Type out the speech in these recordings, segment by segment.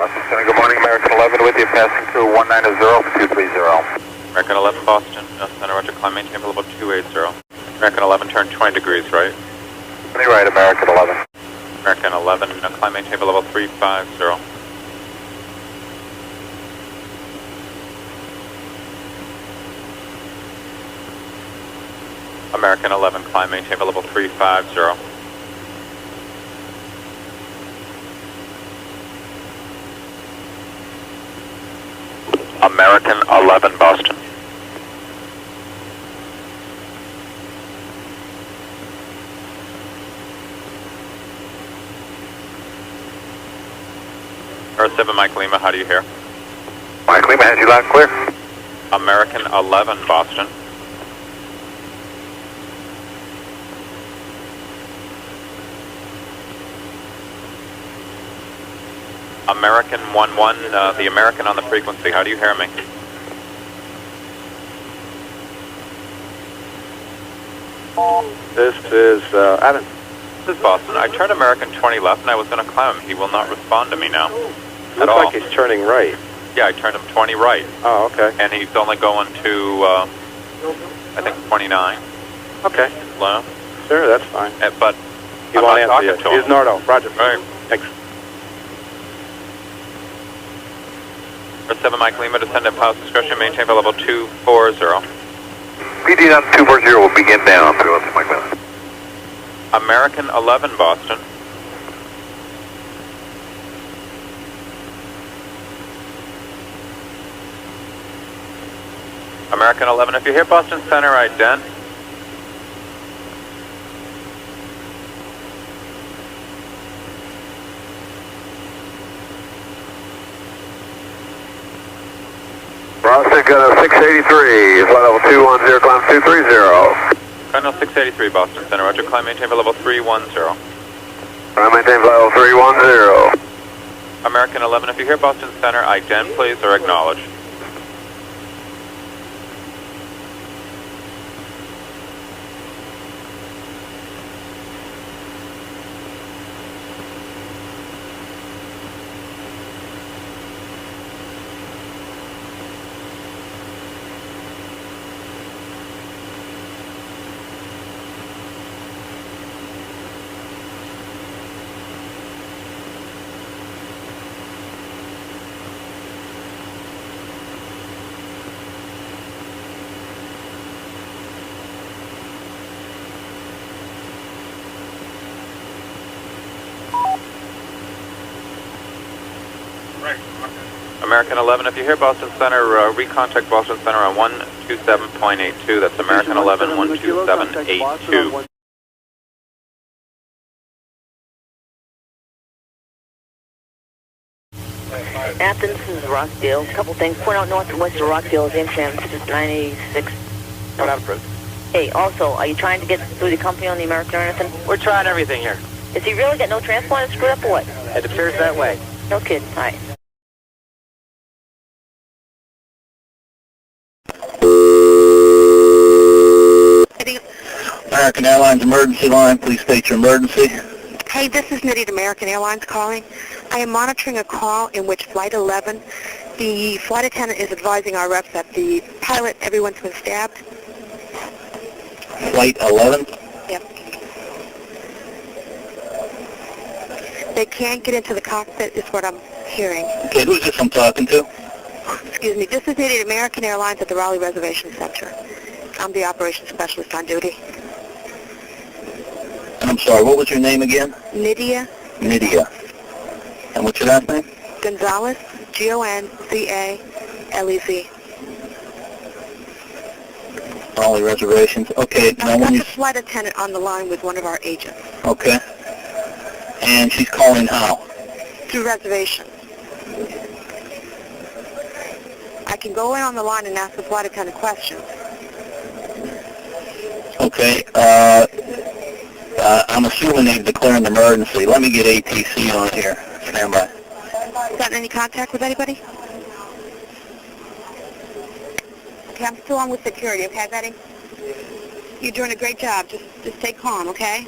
Boston Center, good morning, American 11 with you, passing through 190 for 230. American 11 Boston, Center, roger, climb, maintain level 280. American 11, turn 20 degrees right. 20 right, American 11. American 11, climb, maintain level 350. American 11, climb, maintain level 350. American 11 Boston. Earth 7 Mike Lima, how do you hear? Mike Lima has you loud and clear. American 11 Boston. American 11, the American on the frequency, how do you hear me? This is Adam. This is Boston. I turned American 20 left and I was going to climb him. He will not respond to me now. Looks like he's turning right. Yeah, I turned him 20 right. Oh, okay. And he's only going to, I think 29. Okay. Low. Sure, that's fine. But You want to answer yet? Here's Nardo. Roger. Right. Thanks. Earth 7 Mike Lima, descend at pilot's discretion, maintain for level 240. PD down 240 will begin down through us, Mike Lima. American 11 Boston. American 11, if you hear Boston Center, ident. Boston, 683, flight level 210, climb 230. Final 683 Boston Center, roger, climb, maintain for level 310. Climb, maintain flight level 310. American 11, if you hear Boston Center, ident please, or acknowledge. American 11, if you hear Boston Center, recontact Boston Center on 127.82. That's American 11, 127.82. Athens, this is Rockdale. A couple things. Point out north and west of Rockdale is Amsterdam, this is 986. What up, Bruce? Hey, also, are you trying to get through the company on the American or anything? We're trying everything here. Is he really got no transponder screwed up or what? It appears that way. No kidding. Hi. American Airlines emergency line, please state your emergency. Hey, this is Nitty at American Airlines calling. I am monitoring a call in which Flight 11, the flight attendant is advising our reps that the pilot, everyone's been stabbed. Flight 11? Yep. They can't get into the cockpit is what I'm hearing. Okay, who's this I'm talking to? Excuse me, this is Nitty at American Airlines at the Raleigh Reservation Center. I'm the operations specialist on duty. I'm sorry, what was your name again? Nydia Nydia. And what's your last name? Gonzalez, Gonzalez. Raleigh Reservations. Okay, now I've got when the you... flight attendant on the line with one of our agents. Okay. And she's calling how? Through reservation. I can go in on the line and ask the flight attendant questions. Okay, I'm assuming they've declared an emergency. Let me get ATC on here. Stand by. Gotten any contact with anybody? Okay, I'm still on with security, okay, Betty? You're doing a great job. Just stay calm, okay?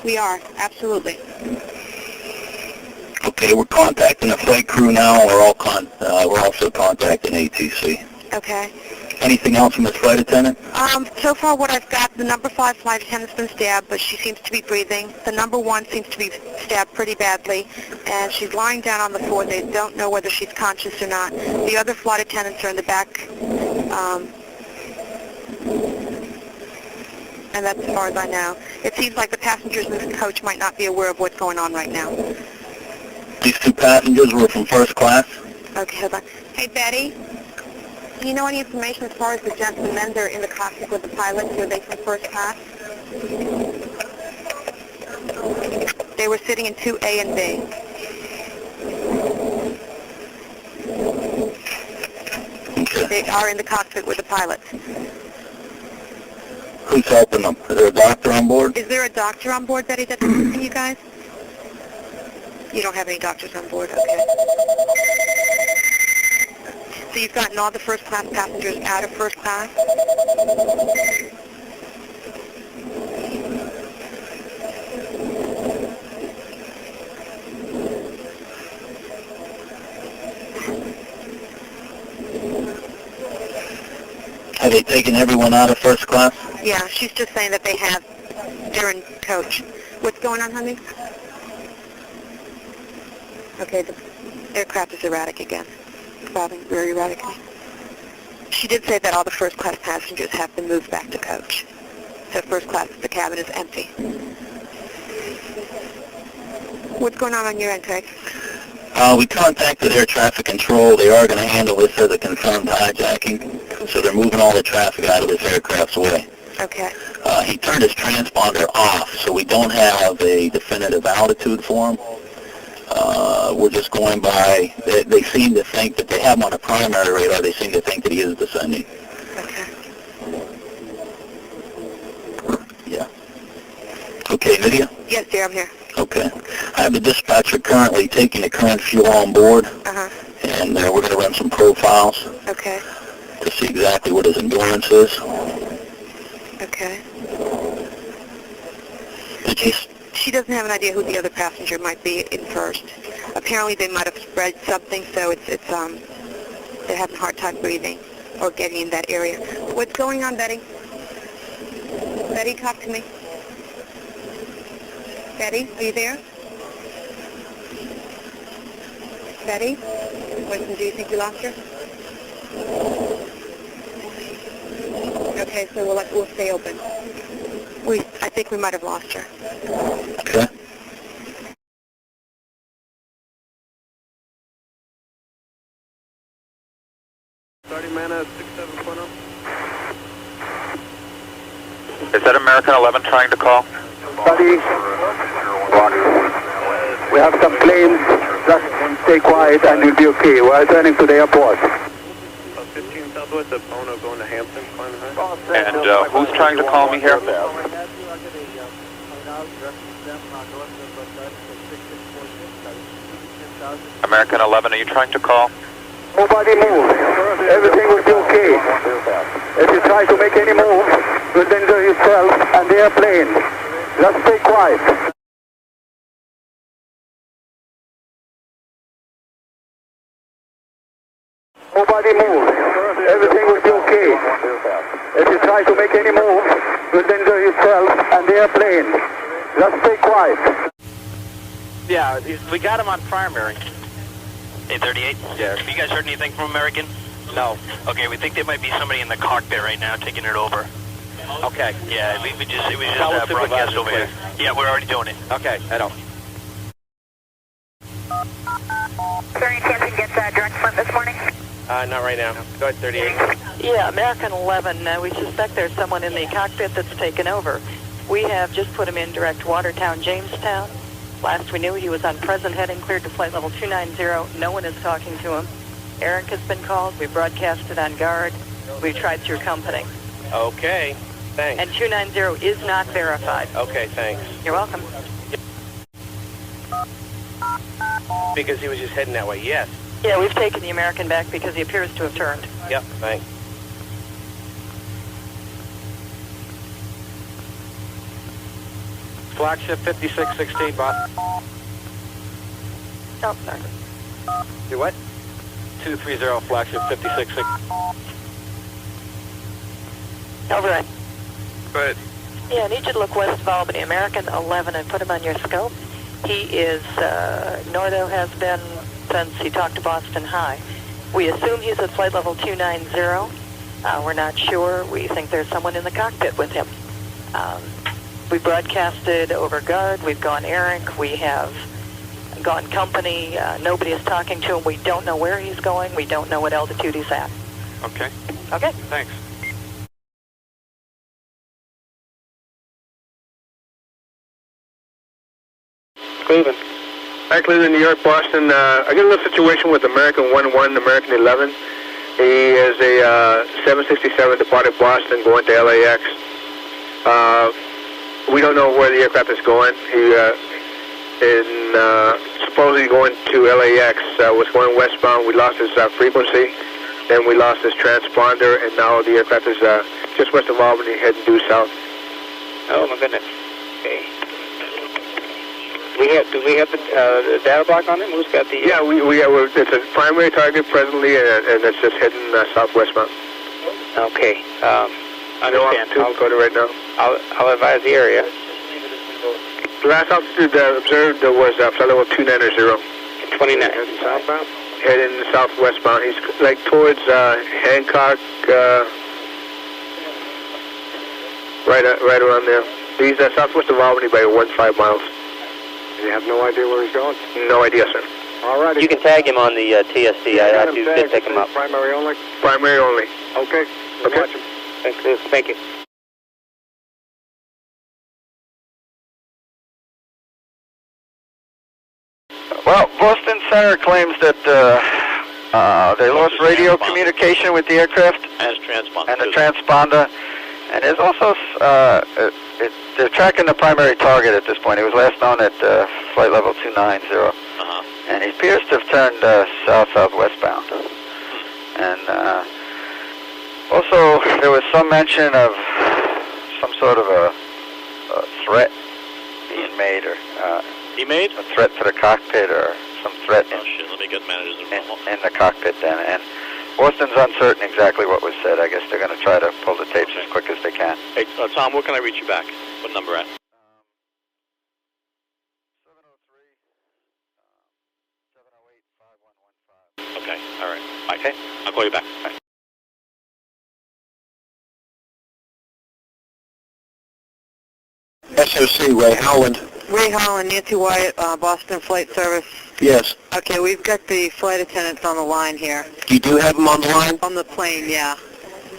We are, absolutely. Okay, we're contacting the flight crew now. We're also contacting ATC. Okay. Anything else from this flight attendant? So far what I've got, the number 5 flight attendant's been stabbed, but she seems to be breathing. The number 1 seems to be stabbed pretty badly, and she's lying down on the floor. They don't know whether she's conscious or not. The other flight attendants are in the back, and that's as far as I know. It seems like the passengers in this coach might not be aware of what's going on right now. These 2 passengers were from first class? Okay, hold on. Hey, Betty? Do you know any information as far as the gentlemen that are in the cockpit with the pilots? Were they from first class? They were sitting in 2A and B. Okay. They are in the cockpit with the pilots. Who's helping them? Is there a doctor on board? Is there a doctor on board, Betty, that's assisting you guys? You don't have any doctors on board, okay. So you've gotten all the first class passengers out of first class? Have they taken everyone out of first class? Yeah, she's just saying that they have. They're in coach. What's going on, honey? Okay, the aircraft is erratic again. Bobbing very erratically. She did say that all the first class passengers have been moved back to coach. So first class, the cabin is empty. What's going on your end, Craig? We contacted air traffic control. They are going to handle this as a confirmed hijacking, so they're moving all the traffic out of this aircraft's way. Okay. He turned his transponder off, so we don't have a definitive altitude for him. We're just going by, they seem to think that they have him on a primary radar. They seem to think that he is descending. Okay. Yeah. Okay, Lydia? Yes, dear, I'm here. Okay. I have the dispatcher currently taking the current fuel on board, Uh-huh. and we're going to run some profiles Okay. to see exactly what his endurance is. Okay. Did you... She doesn't have an idea who the other passenger might be in first. Apparently they might have spread something, so they're having a hard time breathing or getting in that area. What's going on, Betty? Betty, talk to me. Betty, are you there? Betty? Winston, do you think you lost her? Okay, so we'll stay open. I think we might have lost her. Okay. Starting man at 67.0. Is that American 11 trying to call? Buddy, we have some planes. Just stay quiet and you'll be okay. We're turning to the airport. 15 Southwest of Bono going to Hampton, climbing high. And who's trying to call me here? American 11, are you trying to call? Nobody move. Everything will be okay. If you try to make any move, you'll injure yourself and the airplane. Just stay quiet. Nobody move. Everything will be okay. If you try to make any move, you'll injure yourself and the airplane. Just stay quiet. Yeah, we got him on primary. 838? Yes. Have you guys heard anything from American? No. Okay, we think there might be somebody in the cockpit right now taking it over. Okay. Yeah, it was just Tell the broadcast supervisor, over here. please. Yeah, we're already doing it. Okay, I don't. Is there any chance you can get direct front this morning? Not right now. Go ahead, 38. Yeah, American 11, we suspect there's someone in the cockpit that's taken over. We have just put him in direct Watertown, Jamestown. Last we knew he was on present heading, cleared to flight level 290. No one is talking to him. Eric has been called. We broadcasted on guard. We've tried through company. Okay, thanks. And 290 is not verified. Okay, thanks. You're welcome. Because he was just heading that way, yes. Yeah, we've taken the American back because he appears to have turned. Yep, thanks. Flagship 5616, boss. Oh, sorry. Do what? 230 flagship 56. Override. Go ahead. Yeah, I need you to look west of Albany, American 11, and put him on your scope. He is, Nordo has been since he talked to Boston High. We assume he's at flight level 290. We're not sure. We think there's someone in the cockpit with him. We broadcasted over guard. We've gone Eric. We have gone company. Nobody is talking to him. We don't know where he's going. We don't know what altitude he's at. Okay. Okay. Thanks. Cleveland. Hi, Cleveland, New York, Boston. I got a little situation with American 11, American 11. He is a 767 departed Boston going to LAX. We don't know where the aircraft is going. He is supposedly going to LAX. Was going westbound. We lost his frequency. Then we lost his transponder, and now the aircraft is just west of Albany, heading due south. Oh my goodness. Okay. Do we have the data block on him? Who's got the? Yeah, it's a primary target presently, and it's just heading southwestbound. Okay. Understand. I'll go to right now. I'll advise the area. The last altitude observed was flight level 290. 29. Heading southbound. Heading southwestbound. He's like towards Hancock, right around there. He's southwest of Albany by 15 miles. You have no idea where he's going? No idea, sir. All right. You can tag him on the TSD. I did pick him up. Primary only? Primary only. Okay. Okay. Watch him. Thank you. Well, Boston Center claims that they lost radio communication with the aircraft As transponder. and the transponder, and there's also they're tracking the primary target at this point. He was last known at flight level 290, and he appears to have turned south-southwestbound. And also, there was some mention of some sort of a threat being made, or a threat to the cockpit, or some threat in the cockpit then. And Boston's uncertain exactly what was said. I guess they're going to try to pull the tapes as quick as they can. Hey, Tom, where can I reach you back? What number at? 708-5115. Okay, all right. Bye. Okay. I'll call you back. Bye. SOC, Ray Howland. Ray Holland, Nancy Wyatt, Boston Flight Service. Yes. Okay, we've got the flight attendants on the line here. You do have them on the line? On the plane, yeah.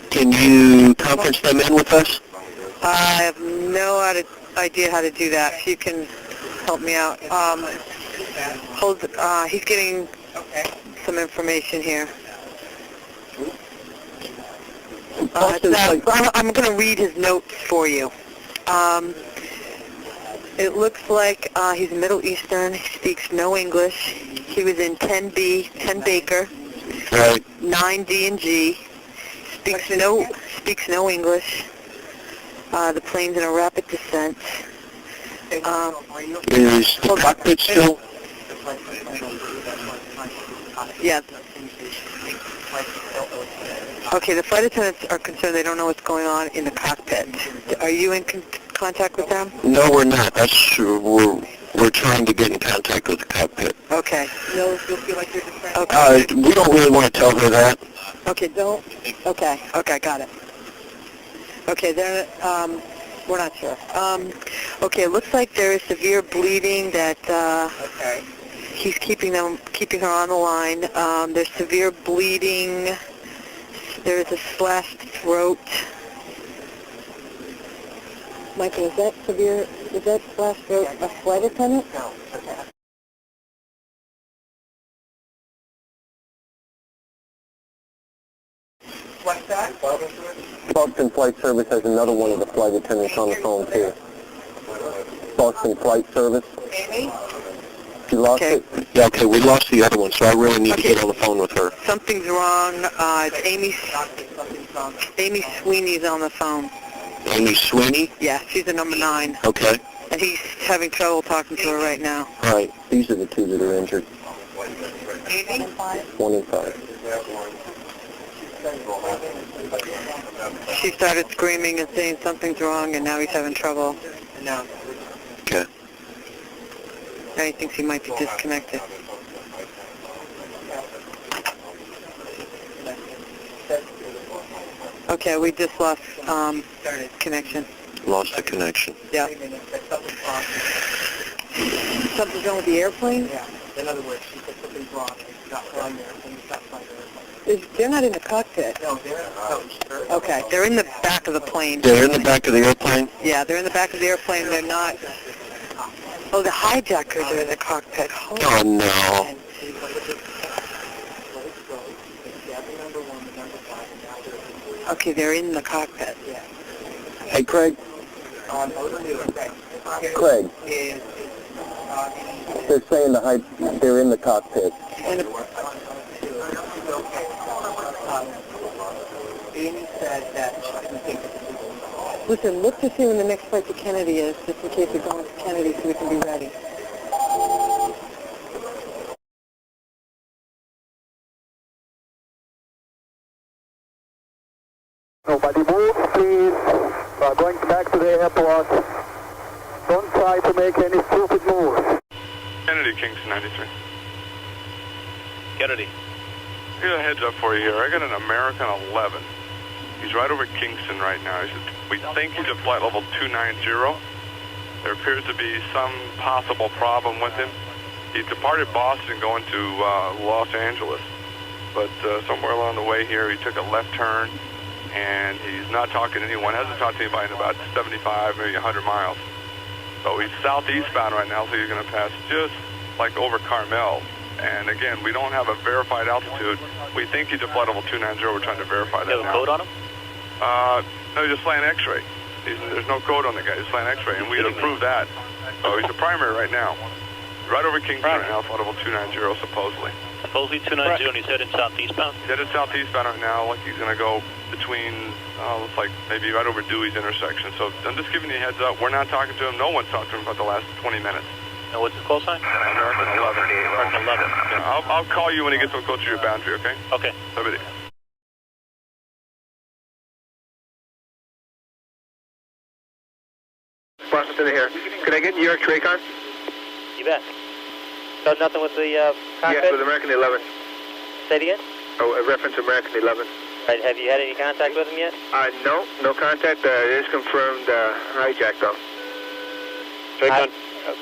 Can you conference them in with us? I have no idea how to do that. If you can help me out. He's getting some information here. I'm going to read his notes for you. It looks like he's Middle Eastern. He speaks no English. He was in 10B, 10 Baker, Right. 9D and G. Speaks no English. The plane's in a rapid descent. Is the cockpit still? Yeah. Okay, the flight attendants are concerned they don't know what's going on in the cockpit. Are you in contact with them? No, we're not. We're trying to get in contact with the cockpit. Okay. No, you'll feel like you're distracted. We don't really want to tell her that. Okay, don't. Okay, got it. Okay, we're not sure. Okay, it looks like there is severe bleeding that he's keeping her on the line. There's severe bleeding. There's a slashed throat. Michael, is that slashed throat a flight attendant? No. Okay. What's that? Boston Flight Service has another one of the flight attendants on the phone too. Boston Flight Service. Amy? You lost it? Yeah, okay, we lost the other one, so I really need to get on the phone with her. Something's wrong. It's Amy Sweeney's on the phone. Amy Sweeney? Yeah, she's the number 9. Okay. And he's having trouble talking to her right now. All right, these are the two that are injured. 25. She started screaming and saying something's wrong, and now he's having trouble. Okay. Now he thinks he might be disconnected. Okay, we just lost connection. Lost the connection. Yeah. Something's wrong with the airplane? Yeah. In other words, she said something's wrong. It's not flying there. It's not flying there. They're not in the cockpit. No, they're Okay, they're in the back of the plane. They're in the back of the airplane? Yeah, they're in the back of the airplane. They're not... Oh, the hijackers are in the cockpit. Oh, no. Okay, they're in the cockpit. Hey, Craig. Craig. They're saying they're in the cockpit. Listen, look to see when the next flight to Kennedy is, just in case we're going to Kennedy so we can be ready. Nobody move, please. Going back to the airport. Don't try to make any stupid moves. Kennedy, Kingston 93. Kennedy. I got a heads up for you here. I got an American 11. He's right over Kingston right now. We think he's at flight level 290. There appears to be some possible problem with him. He departed Boston going to Los Angeles, but somewhere along the way here he took a left turn, and he's not talking to anyone, hasn't talked to anybody in about 75, maybe 100 miles. So he's southeastbound right now, so he's going to pass just like over Carmel. And again, we don't have a verified altitude. We think he's at flight level 290. We're trying to verify that now. You have a code on him? No, he's just flying X-ray. There's no code on the guy. He's flying X-ray, and we had approved that. So he's a primary right now. Right over Kingston right now, flight level 290, supposedly. Supposedly 290, and he's headed southeastbound? He's headed southeastbound right now, like he's going to go between, looks like maybe right over Dewey's intersection. So I'm just giving you a heads up. We're not talking to him. No one's talked to him about the last 20 minutes. And what's his call sign? American 11. American 11. Yeah, I'll call you when he gets closer to your boundary, okay? Okay. Everybody. Boston Center here. Can I get New York Tracon? You bet. So nothing with the cockpit? Yes, with American 11. Say it again? Oh, a reference American 11. Right, have you had any contact with him yet? No contact. It is confirmed hijack, though. Tracon. Okay.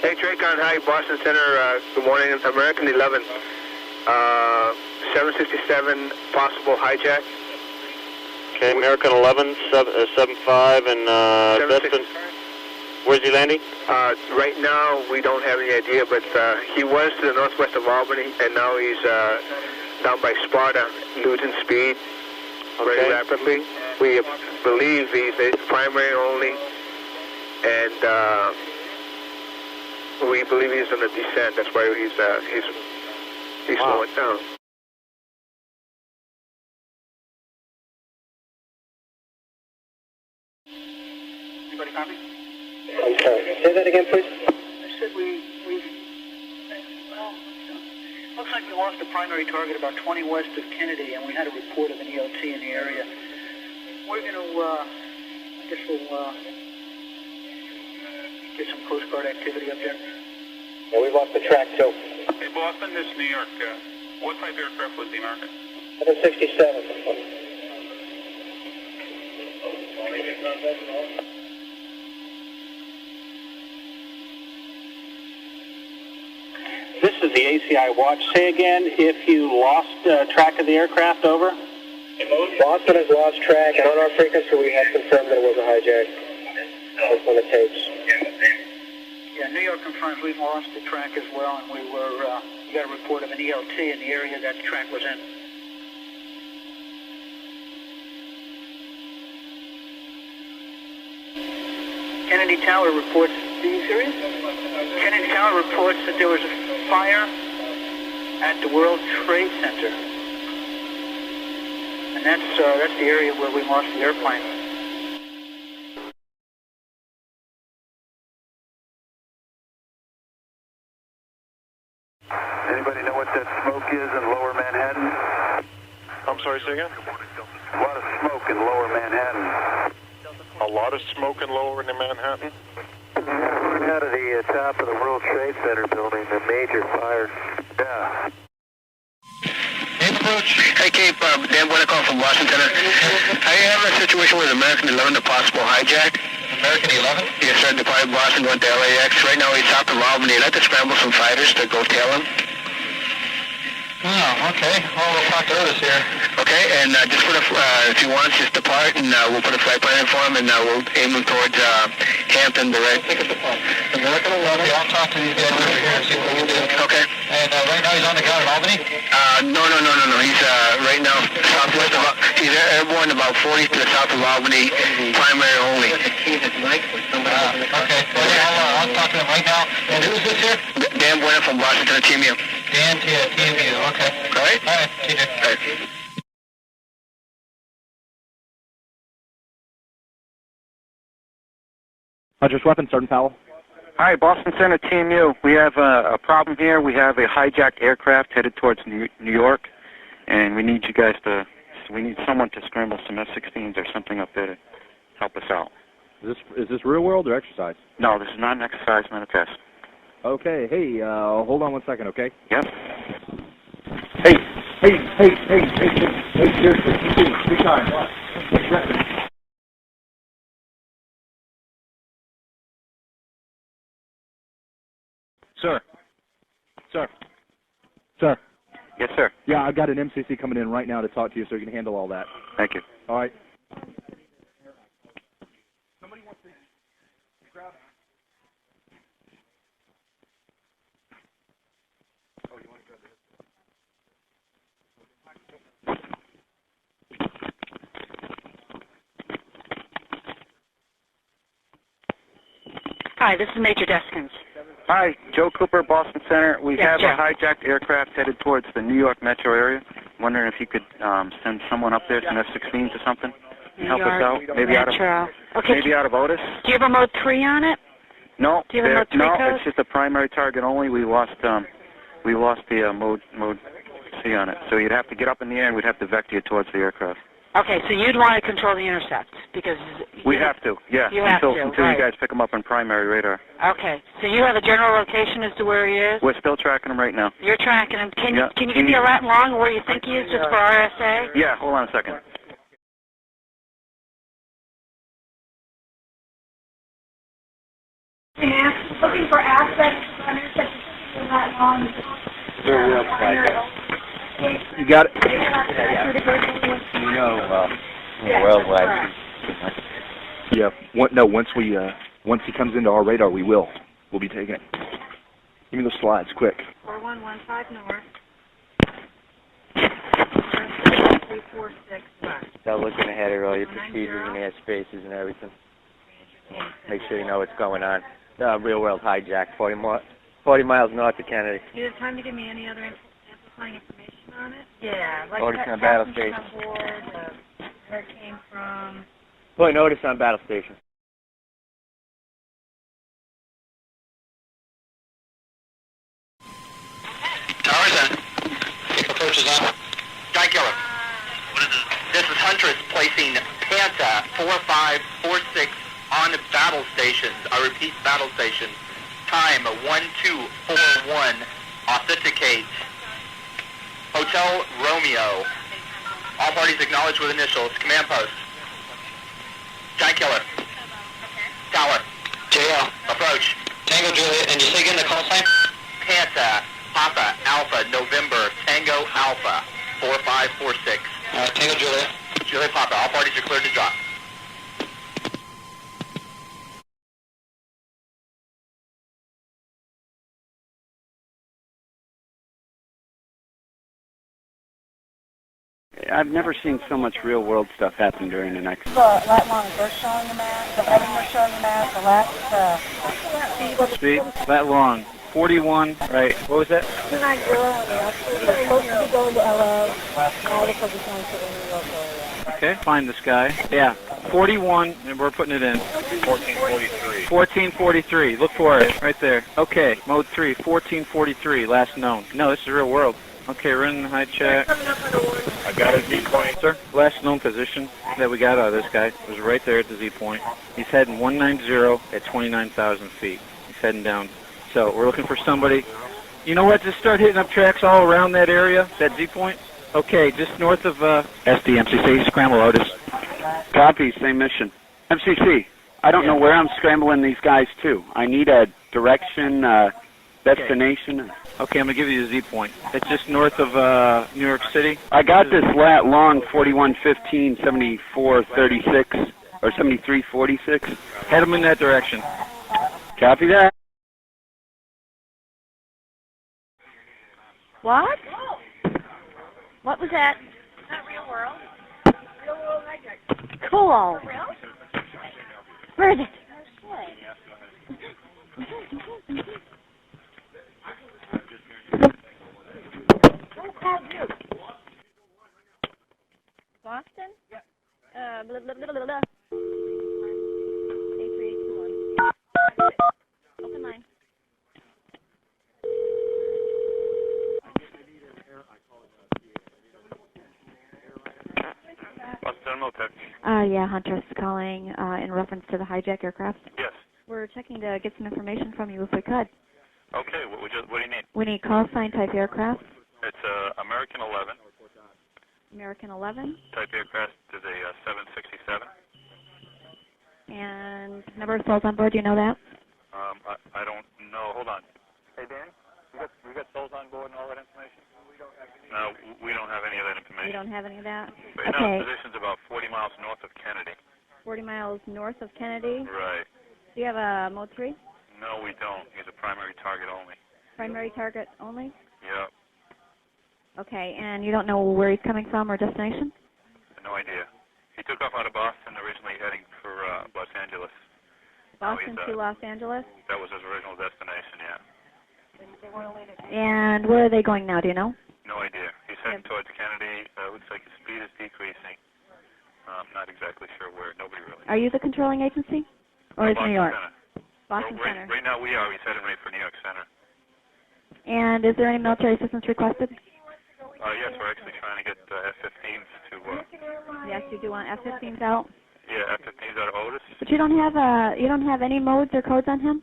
Hey, Tracon, hi, Boston Center. Good morning. It's American 11. 767, possible hijack. Okay, American 11, 75, and Destin. Where's he landing? Right now, we don't have any idea, but he was to the northwest of Albany, and now he's down by Sparta, losing speed very rapidly. We believe he's a primary only, and we believe he's on a descent. That's why he's slowing down. Anybody copy? I'm sorry. Say that again, please. I said looks like we lost a primary target about 20 west of Kennedy, and we had a report of an ELT in the area. We're going to, I guess we'll get some Coast Guard activity up there. Yeah, we lost the track, too. Hey, Boston, this is New York. What type of aircraft was the American? 767. This is the ACI watch. Say again, if you lost track of the aircraft, over? Boston has lost track, and on our frequency we have confirmed that it was a hijack. That's on the tapes. Yeah, New York confirms we've lost the track as well, and we got a report of an ELT in the area that the track was in. Kennedy Tower reports. Are you serious? Kennedy Tower reports that there was a fire at the World Trade Center, and that's the area where we lost the airplane. Anybody know what that smoke is and sorry, say again? A lot of smoke in lower Manhattan. A lot of smoke in lower Manhattan? Coming out of the top of the World Trade Center building, a major fire. Yeah. Hey, Cape, Dan Winnicott from Washington. I have a situation with American 11, a possible hijack. American 11? Yes, sir. Departed Boston, going to LAX. Right now, he's south of Albany. I'd like to scramble some fighters to go tail him. Oh, okay. Well, we'll talk to Otis here. Okay, and just put a, if he wants, just depart, and we'll put a flight plan in for him, and we'll aim him towards Hampton, direct. Take it depart. American 11. Okay, I'll talk to these guys over here and see what we can do. Okay. And right now he's on the ground in Albany? No. He's right now southwest of, he's airborne about 40 to the south of Albany, primary only. Okay. Well, I'll talk to him right now. And who's this here? Dan Bueno from Washington, TMU. Dan, TMU, okay. All right? All right, TJ. All right. Rogers Weapons, Sergeant Powell. Hi, Boston Center, TMU. We have a problem here. We have a hijacked aircraft headed towards New York, and we need you guys to, we need someone to scramble some F-16s or something up there to help us out. Is this real world or exercise? No, this is not an exercise, not a test. Okay, hey, hold on 1 second, okay? Yep. Hey, seriously, big time. Sir. Yes, sir. Yeah, I've got an MCC coming in right now to talk to you so you can handle all that. Thank you. All right. Hi, this is Major Deskins. Hi, Joe Cooper, Boston Center. We have Joe. a hijacked aircraft headed towards the New York metro area. Wondering if you could send someone up there, some F-16s or something, help us out. Maybe Metro. maybe out of Otis. Do you have a mode 3 on it? No, Do you have a mode 3 code? it's just a primary target only. We lost the mode C on it. So you'd have to get up in the air, and we'd have to vector you towards the aircraft. Okay, so you'd want to control the intercept because We have to, yeah. You have until to, right. you guys pick him up on primary radar. Okay, so you have a general location as to where he is? We're still tracking him right now. You're tracking him. Can Yeah. you give me a lat and long where you think he is just for RSA? Yeah, hold on a second. Looking for aspects of intersection that long. You got it? You know, worldwide. Yeah. Once he comes into our radar, we'll be taking it. Give me those slides, quick. 4115 north. 346 west. Start looking ahead at all your procedures and air spaces and everything. Make sure you know what's going on. Real world hijack, 40 miles north of Kennedy. Do you have time to give me any other amplifying information on it? Yeah, like Notice on battle station. on board, where it came from. Boy, notice on battle station. Towers in. Approach is on. Guy Killer. What is it? This is Huntress placing Panta 4546 on battle stations. I repeat, battle stations. Time 1241. Authenticate. Hotel Romeo. All parties acknowledged with initials. Command post. Guy Killer. Tower. JL. Approach. Tango Juliet. And you say again the call sign? Panta. Papa. Alpha. November. Tango Alpha. 4546. Tango Juliet. Juliet Papa. All parties are cleared to drop. I've never seen so much real-world stuff happen during the night. The lat long we're showing them at, the heading we're showing them at, the last Speed, that long. 41, right, what was that? 290, we're supposed to be going to LA, now because we're going to the New York area. Okay, find this guy. Yeah, 41, and we're putting it in. 1443. 1443, look for it, right there. Okay, mode 3, 1443, last known. No, this is real world. Okay, we're in hijack. I got a Z point, sir. Last known position that we got out of this guy was right there at the Z point. He's heading 190 at 29,000 feet. He's heading down. So we're looking for somebody. You know what? Just start hitting up tracks all around that area, that Z point. Okay, just north of SD MCC, scramble Otis. Copy, same mission. MCC, I don't know where I'm scrambling these guys to. I need a direction, destination. Okay, I'm going to give you the Z point. It's just north of New York City. I got this lat long 4115, 7436, or 7346. Head them in that direction. Copy that. What? What was that? Not real world. Real world hijack. Cool. Where is it? Boston? Yeah. Blah, blah, blah, blah, blah. A3821. Open line. Yeah, Huntress calling in reference to the hijack aircraft. Yes. We're checking to get some information from you if we could. Okay, what do you need? We need call sign type aircraft. It's American 11. American 11. Type aircraft is a 767. And number of souls on board, do you know that? I don't know. Hold on. Hey, Dan, we got souls on board and all that information? No, we don't have any of that information. We don't have any of that? Right now, the position's about 40 miles north of Kennedy. 40 miles north of Kennedy? Right. Do you have a Mode 3? No, we don't. He's a primary target only. Primary target only? Yep. Okay, and you don't know where he's coming from or destination? No idea. He took off out of Boston, originally heading for Los Angeles. Boston to Los Angeles? That was his original destination, yeah. And where are they going now, do you know? No idea. He's heading towards Kennedy. Looks like his speed is decreasing. Not exactly sure where. Nobody really. Are you the controlling agency? Or is New York? Center. Boston Center. Right now we are. He's heading right for New York Center. And is there any military assistance requested? Yes, we're actually trying to get F-15s to... Yes, you do want F-15s out? Yeah, F-15s out of Otis. But you don't have any modes or codes on him?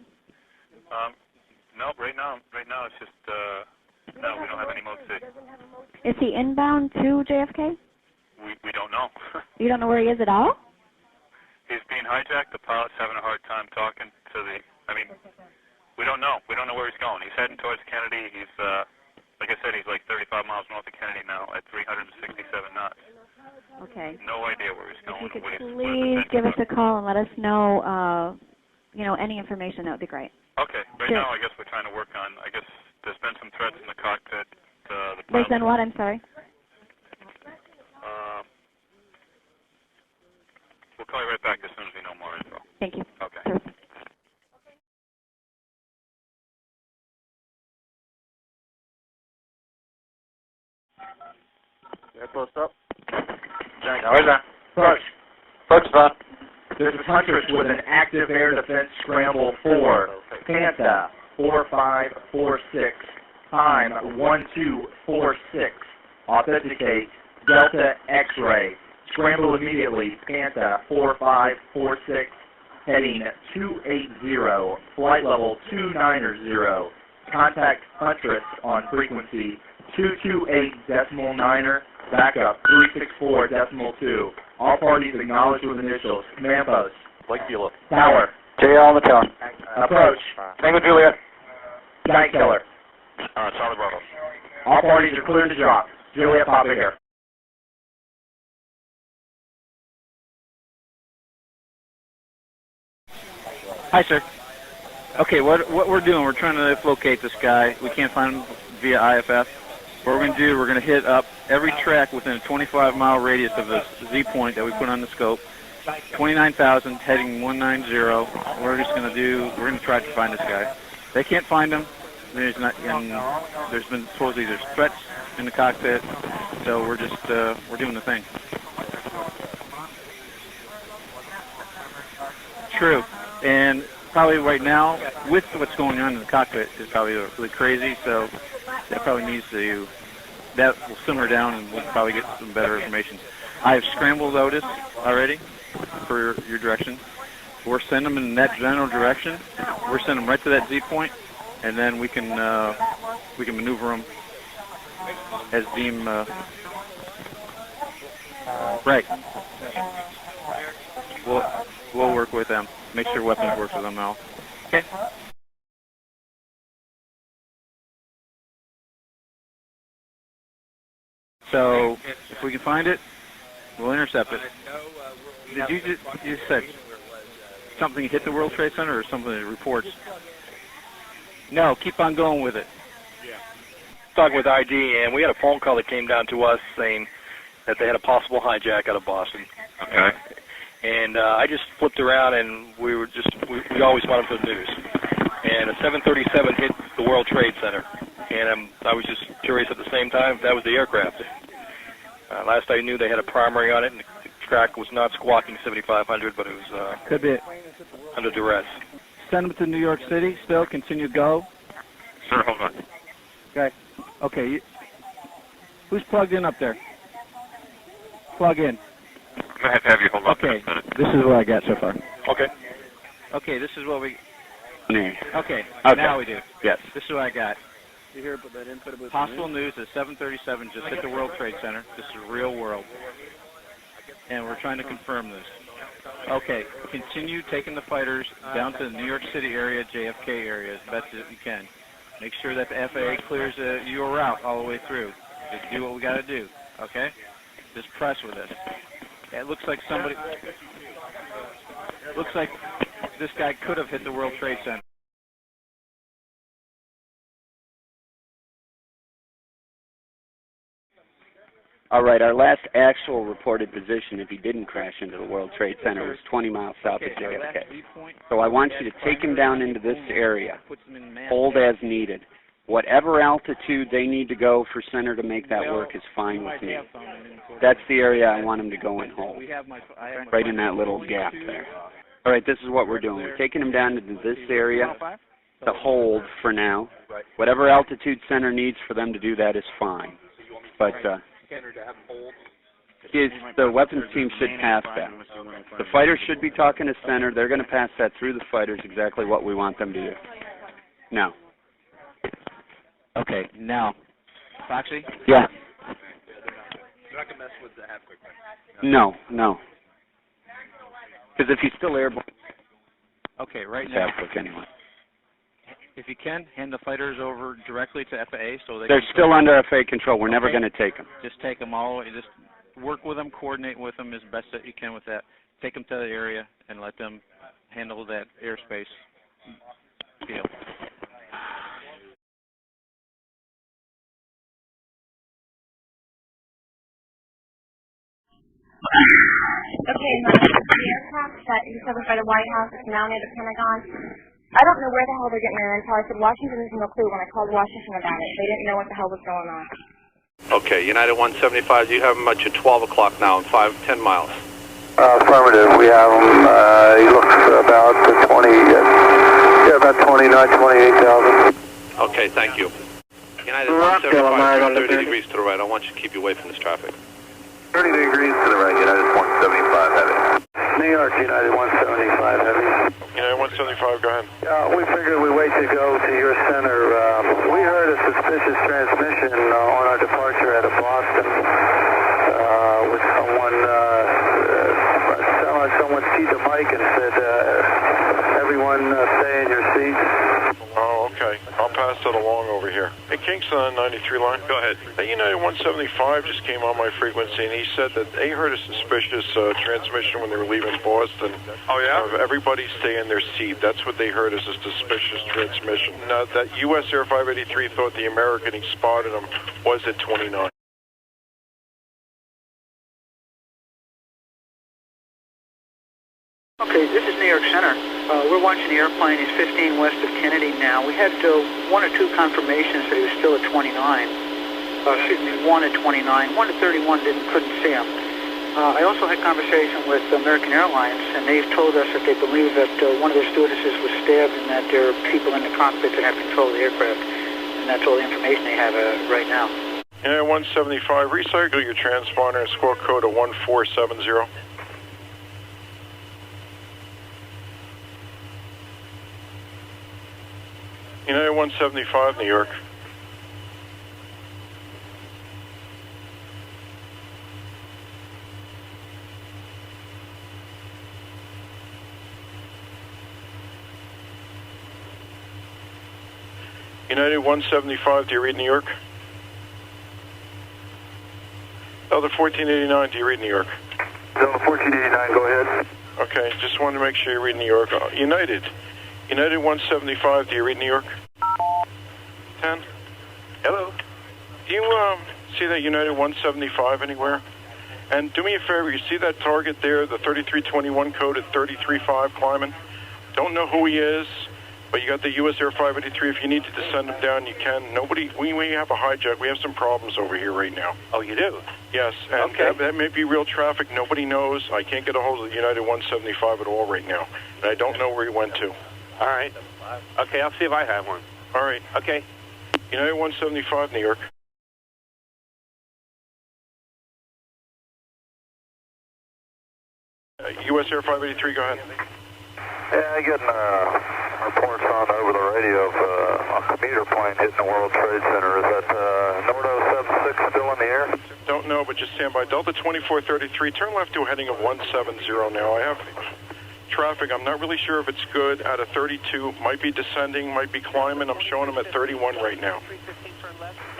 No, right now it's just... no, we don't have any Mode C. Is he inbound to JFK? We don't know. You don't know where he is at all? He's being hijacked. The pilot's having a hard time talking to the... I mean, we don't know. We don't know where he's going. He's heading towards Kennedy. He's, like I said, he's like 35 miles north of Kennedy now at 367 knots. Okay. No idea where he's going. If you could please give us a call and let us know, any information, that would be great. Okay. Right now, I guess we're trying to work on, I guess there's been some threats in the cockpit. There's been what? I'm sorry. We'll call you right back as soon as we know more info. Thank you. Okay. Sure. Yeah, close up. Jack, where's that? Approach. Approach, Bob. This is Huntress with an active air defense scramble for Panta 4546. Time 1246. Authenticate Delta X-ray. Scramble immediately. Panta 4546. Heading 280. Flight level 290. Contact Huntress on frequency 228.9er. Backup 364.2. All parties acknowledged with initials. Command post. Lake Beulah. Tower. JL on the tower. Approach. Tango Juliet. Night killer. Charlie Bravo. All parties are cleared to drop. Juliet Papa here. Hi, sir. Okay, what we're doing, we're trying to locate this guy. We can't find him via IFF. What we're going to do, we're going to hit up every track within a 25-mile radius of this Z point that we put on the scope. 29,000, heading 190. We're going to try to find this guy. They can't find him. There's been supposedly there's threats in the cockpit, so we're just we're doing the thing. True, and probably right now with what's going on in the cockpit is probably really crazy. So that probably needs to that will simmer down and we'll probably get some better information. I have scrambled Otis already for your direction. We're sending them in that general direction. We're sending them right to that Z point, and then we can maneuver them as deem right. We'll work with them. Make sure weapons works with them now. Okay. So if we can find it, we'll intercept it. Did you said something hit the World Trade Center or something that reports? No, keep on going with it. Talking with ID, and we had a phone call that came down to us saying that they had a possible hijack out of Boston. Okay. And I just flipped around, and we always want them for the news. And a 737 hit the World Trade Center, and I was just curious at the same time if that was the aircraft. Last I knew, they had a primary on it, and the track was not squawking 7,500, but it was could be under duress. Send them to New York City. Still continue go. Sir, hold on. Okay. Okay. Who's plugged in up there? Plug in. I have to have you hold on. Okay. This is what I got so far. Okay. Okay. This is what we. Okay. Okay. Now we do. Yes. This is what I got. You hear put that in, put it with Possible news that 737 just hit the World Trade Center. This is real world. And we're trying to confirm this. Okay, continue taking the fighters down to the New York City area, JFK area, as best as you can. Make sure that the FAA clears your route all the way through. Just do what we got to do, okay? Just press with us. It looks like this guy could have hit the World Trade Center. All right, our last actual reported position, if he didn't crash into the World Trade Center, was 20 miles south of JFK. So I want you to take him down into this area, hold as needed. Whatever altitude they need to go for center to make that work is fine with me. That's the area I want him to go and hold, right in that little gap there. All right, this is what we're doing. We're taking him down into this area to hold for now. Whatever altitude center needs for them to do that is fine. But the weapons team should pass that. The fighters should be talking to center. They're going to pass that through the fighters, exactly what we want them to do. Now. Okay, now. Foxy? Yeah. You're not going to mess with the half-quick, right? No. Because if he's still airborne. Okay, right now. Half-quick anyway. If you can, hand the fighters over directly to FAA so they're still under FAA control. We're never going to take them. Just take them all. Just work with them, coordinate with them as best that you can with that. Take them to the area and let them handle that airspace deal. Okay, the aircraft that discovered by the White House is now near the Pentagon. I don't know where the hell they're getting their intel. I said Washington has no clue when I called Washington about it. They didn't know what the hell was going on. Okay, United 175, you have them at your 12 o'clock now, 10 miles. Affirmative. We have him. He looks about 28,000. Okay, thank you. United 175, 30 degrees to the right. I want you to keep you away from this traffic. 30 degrees to the right, United 175 heavy. New York, United 175 heavy. United 175, go ahead. We figured we'd wait to go to your center. We heard a suspicious transmission on our departure out of Boston with someone keyed the mic and said, everyone stay in your seats. Oh, okay. I'll pass that along over here. Hey, Kingston on 93 line. Go ahead. Hey, United 175 just came on my frequency, and he said that they heard a suspicious transmission when they were leaving Boston. Oh, yeah? Everybody stay in their seat. That's what they heard as a suspicious transmission. Now, that U.S. Air 583 thought the American he spotted him was at 29. Okay, this is New York Center. We're watching the airplane. He's 15 west of Kennedy now. We had one or two confirmations that he was still at 29. Excuse me, one at 29. One at 31 couldn't see him. I also had conversation with American Airlines, and they've told us that they believe that one of their stewardesses was stabbed and that there are people in the cockpit that have control of the aircraft. And that's all the information they have right now. United 175, recycle your transponder and squawk code of 1470. United 175, New York. United 175, do you read New York? Delta 1489, do you read New York? Delta 1489, go ahead. Okay, just wanted to make sure you read New York. United 175, do you read New York? 10? Hello. Do you see that United 175 anywhere? And do me a favor, you see that target there, the 3321 code at 335 climbing? Don't know who he is, but you got the US Air 583. If you need to descend him down, you can. We have a hijack. We have some problems over here right now. Oh, you do? Yes, and okay. that may be real traffic. Nobody knows. I can't get a hold of the United 175 at all right now. And I don't know where he went to. All right. Okay, I'll see if I have one. All right. Okay. United 175, New York. US Air 583, go ahead. Yeah, I'm getting reports on over the radio of a commuter plane hitting the World Trade Center. Is that NORAD 76 still in the air? Don't know, but just stand by. Delta 2433, turn left to a heading of 170 now. I have traffic. I'm not really sure if it's good out of 32. Might be descending, might be climbing. I'm showing them at 31 right now.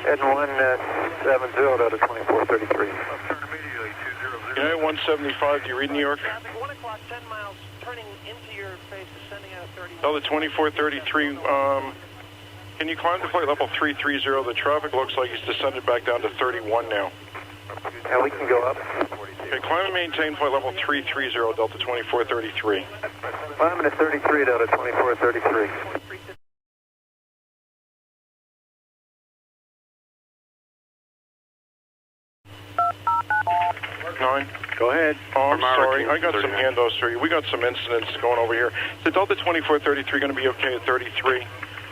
Heading 170 out of 2433. United 175, do you read New York? 1 o'clock, 10 miles, turning into your face, descending out of 31. Delta 2433, can you climb to flight level 330? The traffic looks like he's descended back down to 31 now. And we can go up. Okay, climb and maintain flight level 330, Delta 2433. Climbing to 33 Delta 2433. Go ahead. Oh, I'm sorry. I got some handos for you. We got some incidents going over here. Is the Delta 2433 going to be okay at 33?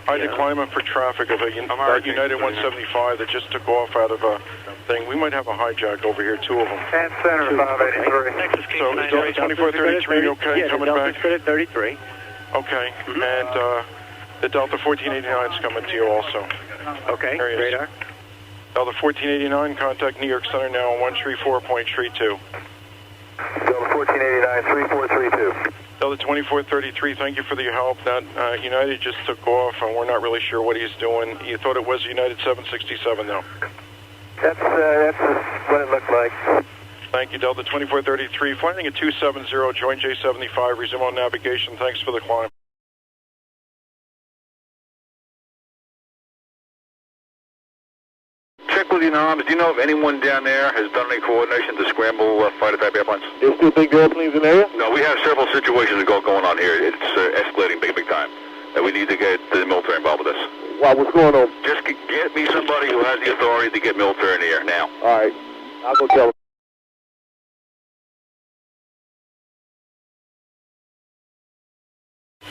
I had to climb up for traffic of that United 175 that just took off out of a thing. We might have a hijack over here, two of them. 10 Center 583. So is Delta 2433 okay coming back? Delta's good at 33. Okay. And the Delta 1489 is coming to you also. Okay, there he is. radar. Delta 1489, contact New York Center now on 134.32. Delta 1489, 3432. Delta 2433, thank you for your help. That United just took off, and we're not really sure what he's doing. You thought it was United 767, though? That's what it looked like. Thank you, Delta 2433. Flying at 270, join J75, resume on navigation. Thanks for the climb. Check with your noms. Do you know if anyone down there has done any coordination to scramble fighter type airplanes? Is there big airplanes in the area? No, we have several situations going on here. It's escalating big time. We need to get the military involved with this. Wow, what's going on? Just get me somebody who has the authority to get military in the air now. All right, I'll go tell them.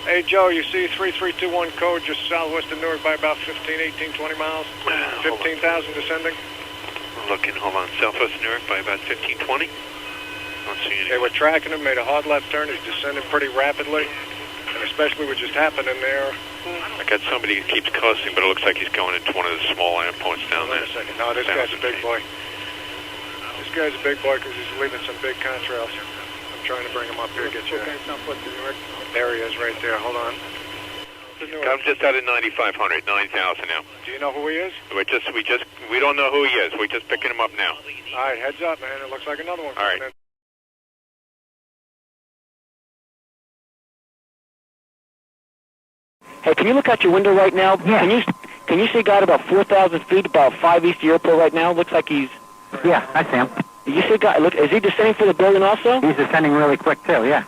Hey, Joe, you see 3321 code just southwest of Newark by about 15, 18, 20 miles? 15,000 descending? Looking, hold on, southwest of Newark by about 15, 20. Don't see any. They were tracking him, made a hard left turn. He's descending pretty rapidly, and especially what just happened in there. I got somebody who keeps cussing, but it looks like he's going into one of the small airports down there. Wait a second. No, this guy's a big boy. This guy's a big boy because he's leaving some big contrails. I'm trying to bring him up here, get you. There he is right there. Hold on. I'm just out of 9,500, 9,000 now. Do you know who he is? We don't know who he is. We're just picking him up now. All right, heads up, man. It looks like another one. All right. Hey, can you look out your window right now? Yeah. Can you see a guy at about 4,000 feet, about 5 east of the airport right now? Looks like he's... Yeah, I see him. You see a guy, look, is he descending for the building also? He's descending really quick too, yeah.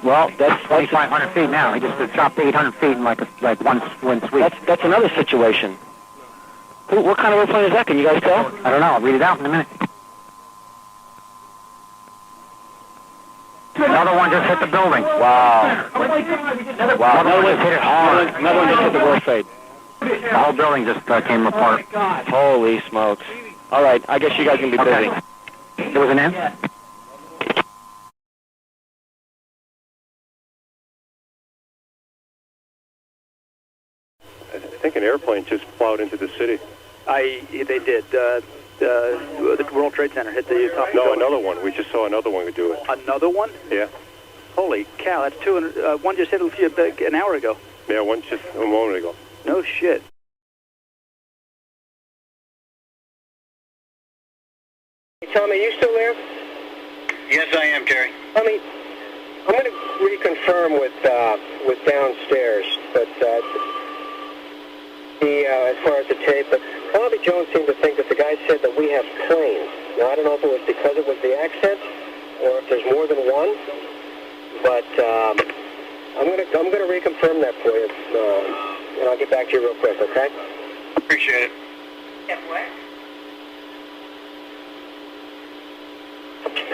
Well, that's 2,500 feet now. He just dropped 800 feet in like one sweep. That's another situation. What kind of airplane is that? Can you guys tell? I don't know. I'll read it out in a minute. Another one just hit the building. Wow. Wow. Another one hit it hard. Another one just hit the world trade. The whole building just came apart. Holy smokes. All right, I guess you guys can be busy. There was an M? I think an airplane just plowed into the city. They did. The World Trade Center hit the top. No, another one. We just saw another one do it. Another one? Yeah. Holy cow! That's 200. One just hit an hour ago. Yeah, one just a moment ago. No shit. Hey, Tommy, you still there? Yes, I am, Terry. Tommy, I'm going to reconfirm with downstairs, but as far as the tape, but Bobby Jones seemed to think that the guy said that we have planes. Now, I don't know if it was because it was the accent or if there's more than one, but I'm going to reconfirm that for you, and I'll get back to you real quick, okay? Appreciate it. Yes, what?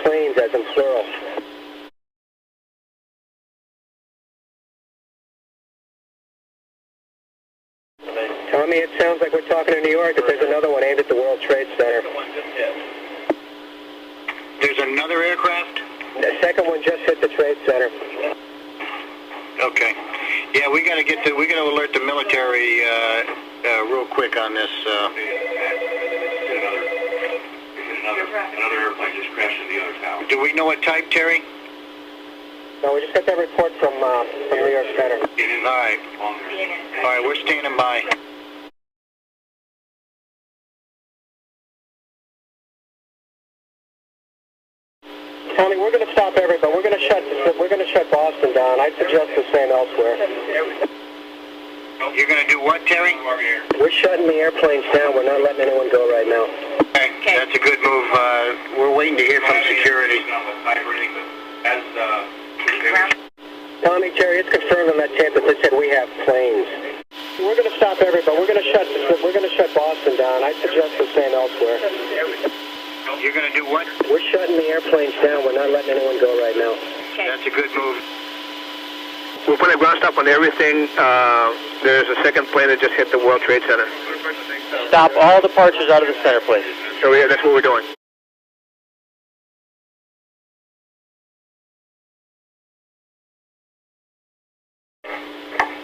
Planes as in plural. Tommy, it sounds like we're talking in New York, that there's another one aimed at the World Trade Center. There's another aircraft? The second one just hit the Trade Center. Okay. Yeah, we got to alert the military real quick on this. Another airplane just crashed in the other tower. Do we know what type, Terry? No, we just got that report from New York Center. All right, we're standing by. Tommy, we're going to stop everybody. We're going to shut Boston down. I'd suggest the same elsewhere. You're going to do what, Terry? We're shutting the airplanes down. We're not letting anyone go right now. Okay, that's a good move. We're waiting to hear from security. Tommy, Terry, it's confirmed on that tape that they said we have planes. We're going to stop everybody. We're going to shut Boston down. I'd suggest the same elsewhere. You're going to do what? We're shutting the airplanes down. We're not letting anyone go right now. That's a good move. We're putting a ground stop on everything. There's a second plane that just hit the World Trade Center. Stop all departures out of the center, please. So yeah, that's what we're doing.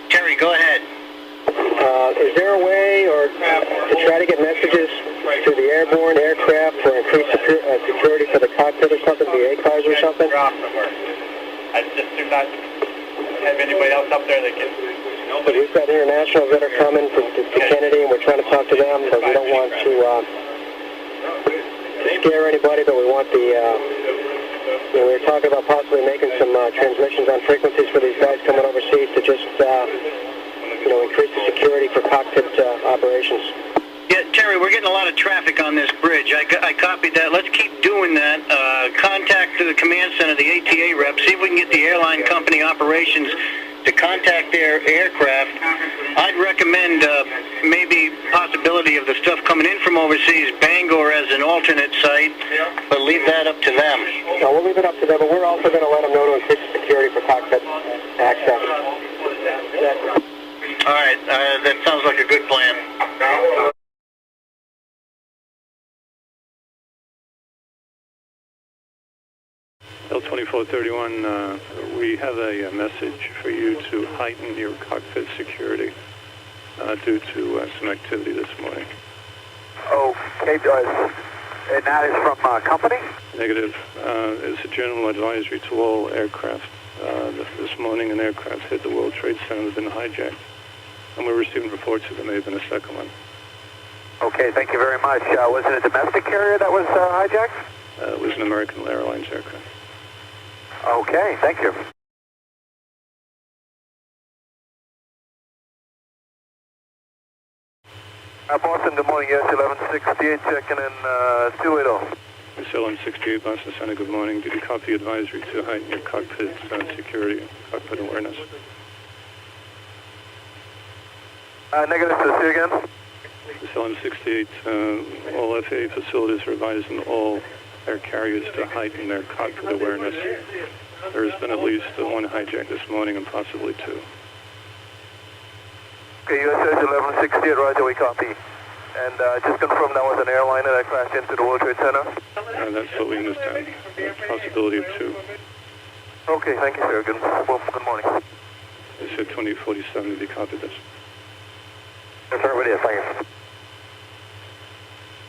Terry, go ahead. Is there a way to try to get messages to the airborne aircraft for increased security for the cockpit or something, the ACARs or something? I just do not have anybody else up there that can. But we've got internationals that are coming to Kennedy, and we're trying to talk to them, but we don't want to scare anybody, but we want the, we were talking about possibly making some transmissions on frequencies for these guys coming overseas to just, increase the security for cockpit operations. Yeah, Terry, we're getting a lot of traffic on this bridge. I copied that. Let's keep doing that. Contact the command center, the ATA rep, see if we can get the airline company operations to contact their aircraft. I'd recommend maybe possibility of the stuff coming in from overseas, Bangor as an alternate site, but leave that up to them. No, we'll leave it up to them, but we're also going to let them know to increase the security for cockpit access. All right, that sounds like a good plan. L2431, we have a message for you to heighten your cockpit security due to some activity this morning. Okay, and that is from company? Negative. It's a general advisory to all aircraft. This morning an aircraft hit the World Trade Center and has been hijacked. And we're receiving reports that there may have been a second one. Okay, thank you very much. Was it a domestic carrier that was hijacked? It was an American Airlines aircraft. Okay, thank you. Boston, good morning, yes, 1168, checking in 280. This LM68, Boston Center, good morning. Did you copy advisory to heighten your cockpit security and cockpit awareness? Negative, say again? This LM68, all FAA facilities are advising all air carriers to heighten their cockpit awareness. There has been at least one hijack this morning and possibly two. Okay, USS 1168, roger, we copy. And just confirm that was an airliner that crashed into the World Trade Center? That's what we understand. Possibility of 2. Okay, thank you, sir. Good morning. They said 2047 if you copied this. Affirmative, thank you.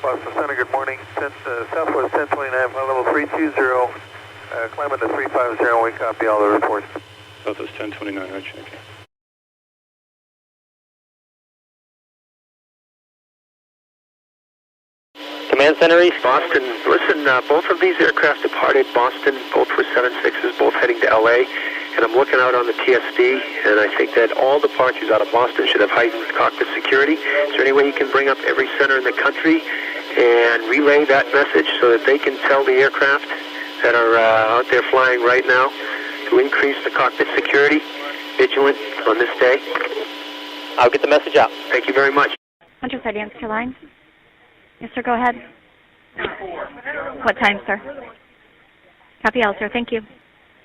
Boston Center, good morning. Southwest 1029, level 320, climbing to 350, we copy all the reports. Southwest 1029, I check it. Command Center East. Boston, listen, both of these aircraft departed Boston, both were 76s, both heading to LA, and I'm looking out on the TSD, and I think that all departures out of Boston should have heightened cockpit security. Is there any way you can bring up every center in the country and relay that message so that they can tell the aircraft that are out there flying right now to increase the cockpit security, vigilant on this day? I'll get the message out. Thank you very much. Hunter Side, answer line. Yes, sir, go ahead. What time, sir? Copy all, sir. Thank you.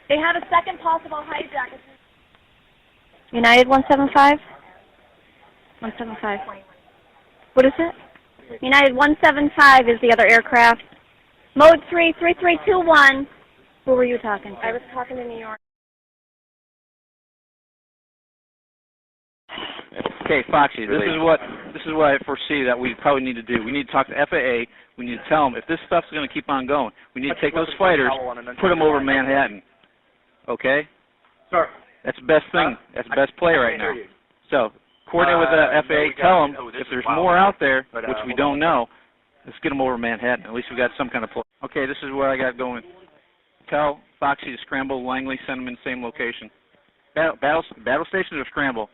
They have a second possible hijack. United 175? 175. What is it? United 175 is the other aircraft. Mode 3, 3321. Who were you talking to? I was talking to New York. Okay, Foxy, this is what I foresee that we probably need to do. We need to talk to FAA. We need to tell them if this stuff's going to keep on going, we need to take those fighters, put them over Manhattan. Okay? Sir. That's the best thing. That's the best play right now. So, coordinate with the FAA. Tell them if there's more out there, which we don't know, let's get them over Manhattan. At least we got some kind of play. Okay, this is what I got going. Tell Foxy to scramble Langley, send them in the same location. Battle stations or scramble?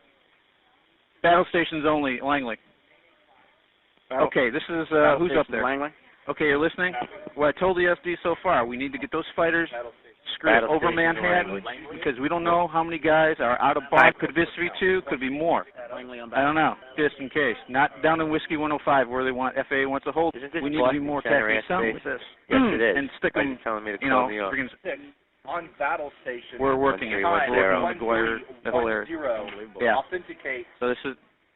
Battle stations only, Langley. Okay, this is, who's up there? Langley. Okay, you're listening? What I told the SD so far, we need to get those fighters over Manhattan because we don't know how many guys are out of box. Could be 3-2, could be more. I don't know, just in case. Not down in Whiskey 105 where they want, FAA wants to hold. We need to be more tactically sound with this. Yes, it is. And stick them, you know, on battle station. We're working it. We're working McGuire, that whole area. Yeah. Authenticate. So this is,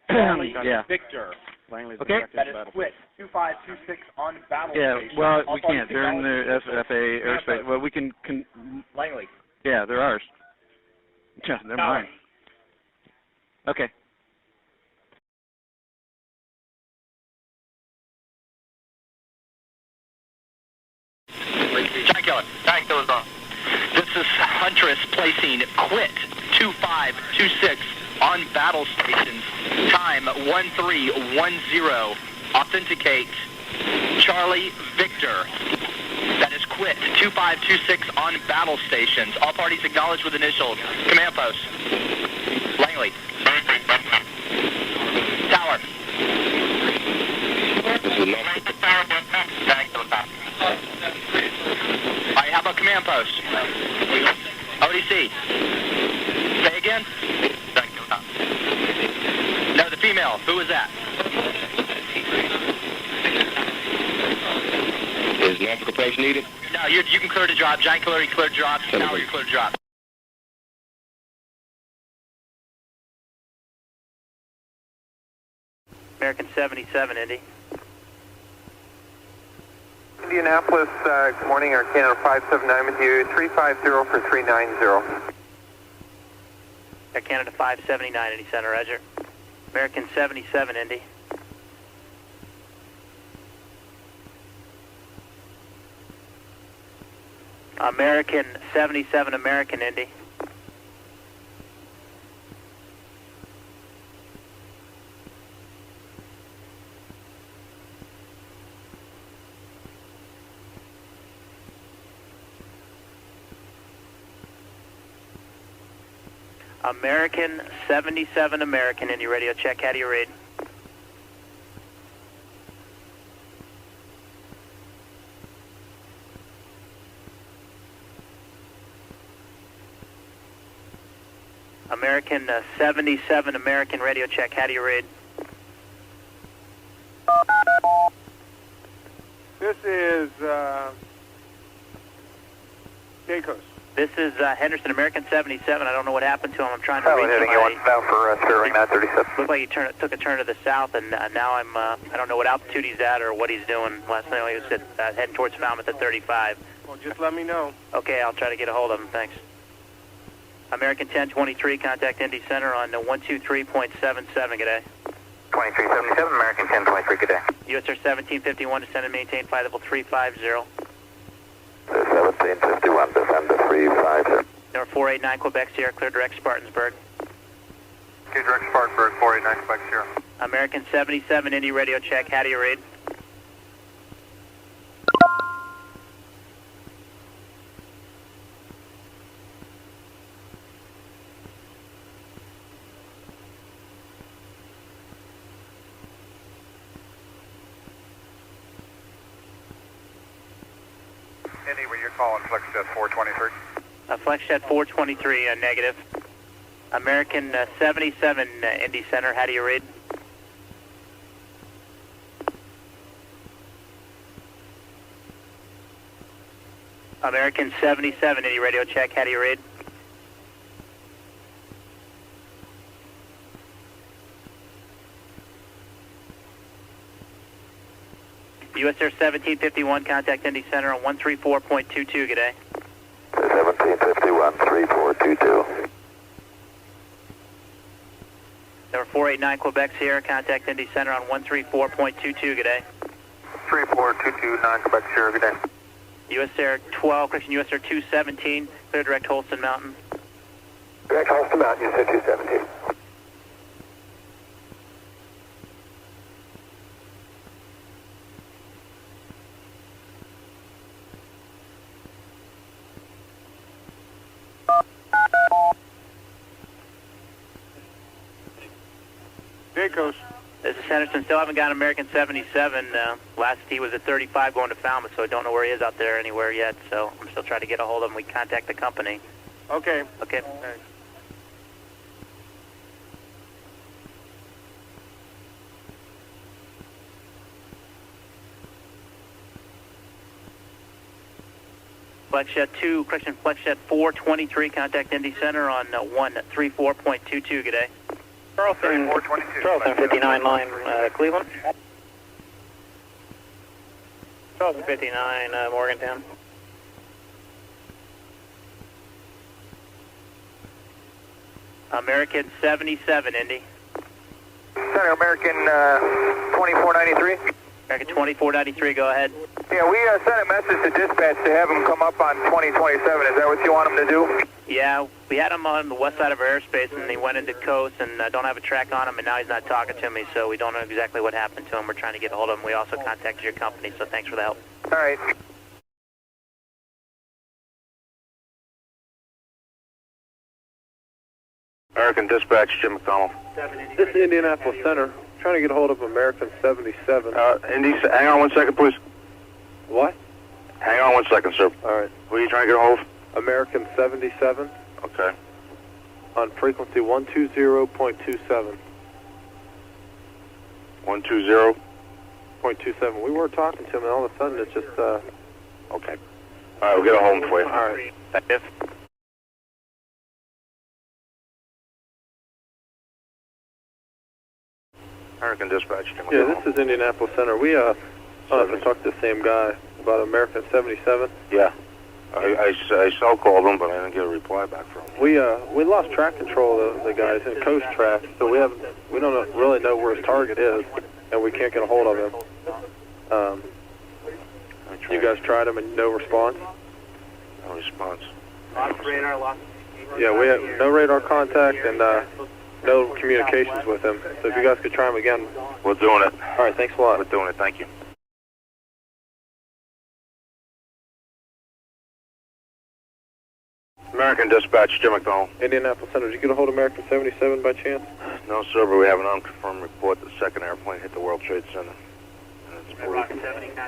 yeah. Victor. Okay. That is quit. 2526 on battle yeah, station. well, we can't. They're in the FAA airspace. Well, we can Langley. Yeah, they're ours. Yeah, they're mine. Okay. Giant Killer's on. This is Huntress placing quit 2526 on battle stations. Time 1310. Authenticate Charlie Victor. That is quit 2526 on battle stations. All parties acknowledged with initials. Command post. Langley. Tower. Alright, how about command post? ODC. Say again? No, the female. Who was that? Is nautical approach needed? No, you can clear to drop. Giant Killer, you clear to drop. Tower, you clear to drop. American 77, Indy. Indianapolis, good morning, Air Canada 579 with you, 350 for 390. Air Canada 579, Indy Center, Roger. American 77, Indy. American 77, American, Indy. American 77, American, Indy radio check. How do you read? American 77, American radio check. How do you read? This is Caicos. This is Henderson, American 77. I don't know what happened to him. I'm trying to reach him. Heading now for Sterling 937. Looked like he took a turn to the south, and now I don't know what altitude he's at or what he's doing. Last night he was heading towards Falmouth at 35. Well, just let me know. Okay, I'll try to get a hold of him. Thanks. American 1023, contact Indy Center on 123.77. Good day. 2377, American 1023, good day. USR 1751, descend and maintain flight level 350. 1751, descend to 350. Number 489, Quebec Sierra, clear direct Spartansburg. Okay, direct Spartanburg, 489, Quebec Sierra. American 77, Indy radio check. How do you read? Indy, where you're calling FlexJet 423? FlexJet 423, negative. American 77, Indy Center, how do you read? American 77, Indy radio check, how do you read? USR 1751, contact Indy Center on 134.22, good day. 1751, 3422. Number 489, Quebec Sierra, contact Indy Center on 134.22, good day. 34229, Quebec Sierra, good day. USR 12, correction, USR 217, clear direct Holston Mountain. Direct Holston Mountain, USR 217. Dacos. This is Henderson. Still haven't got American 77. Last he was at 35 going to Falmouth, so I don't know where he is out there anywhere yet. So I'm still trying to get a hold of him. We contact the company. Okay. Okay. Thanks. FlexJet 2, correction, FlexJet 423, contact Indy Center on 134.22, good day. Charleston 422. Charleston 59 line, Cleveland. Charleston 59, Morgantown. American 77, Indy. Center, American 2493. American 2493, go ahead. Yeah, we sent a message to dispatch to have them come up on 2027. Is that what you want them to do? Yeah, we had him on the west side of our airspace, and he went into coast, and don't have a track on him, and now he's not talking to me, so we don't know exactly what happened to him. We're trying to get a hold of him. We also contacted your company, so thanks for the help. All right. American Dispatch, Jim McDonald. This is Indianapolis Center. Trying to get a hold of American 77. Indy, hang on 1 second, please. What? Hang on 1 second, sir. All right. Who are you trying to get a hold of? American 77 Okay. on frequency 120.27. 120. 0.27. We were talking to him, and all of a sudden it's just, Okay. All right, we'll get a hold of him for you. all right. Thank you. American Dispatch, Jim Yeah, McDonald. this is Indianapolis Center. We, I don't know if I talked to the same guy about American 77. Yeah. I called him, but I didn't get a reply back from him. We lost track control of the guys in coast track, so we don't really know where his target is, and we can't get a hold of him. You guys tried him and no response? No response. Lost radar, lost. Yeah, we have no radar contact and no communications with him. So if you guys could try him again. We're doing it. All right, thanks a lot. We're doing it. Thank you. American Dispatch, Jim McDonald. Indianapolis Center, did you get a hold of American 77 by chance? No, sir, but we have an unconfirmed report that the second airplane hit the World Trade Center.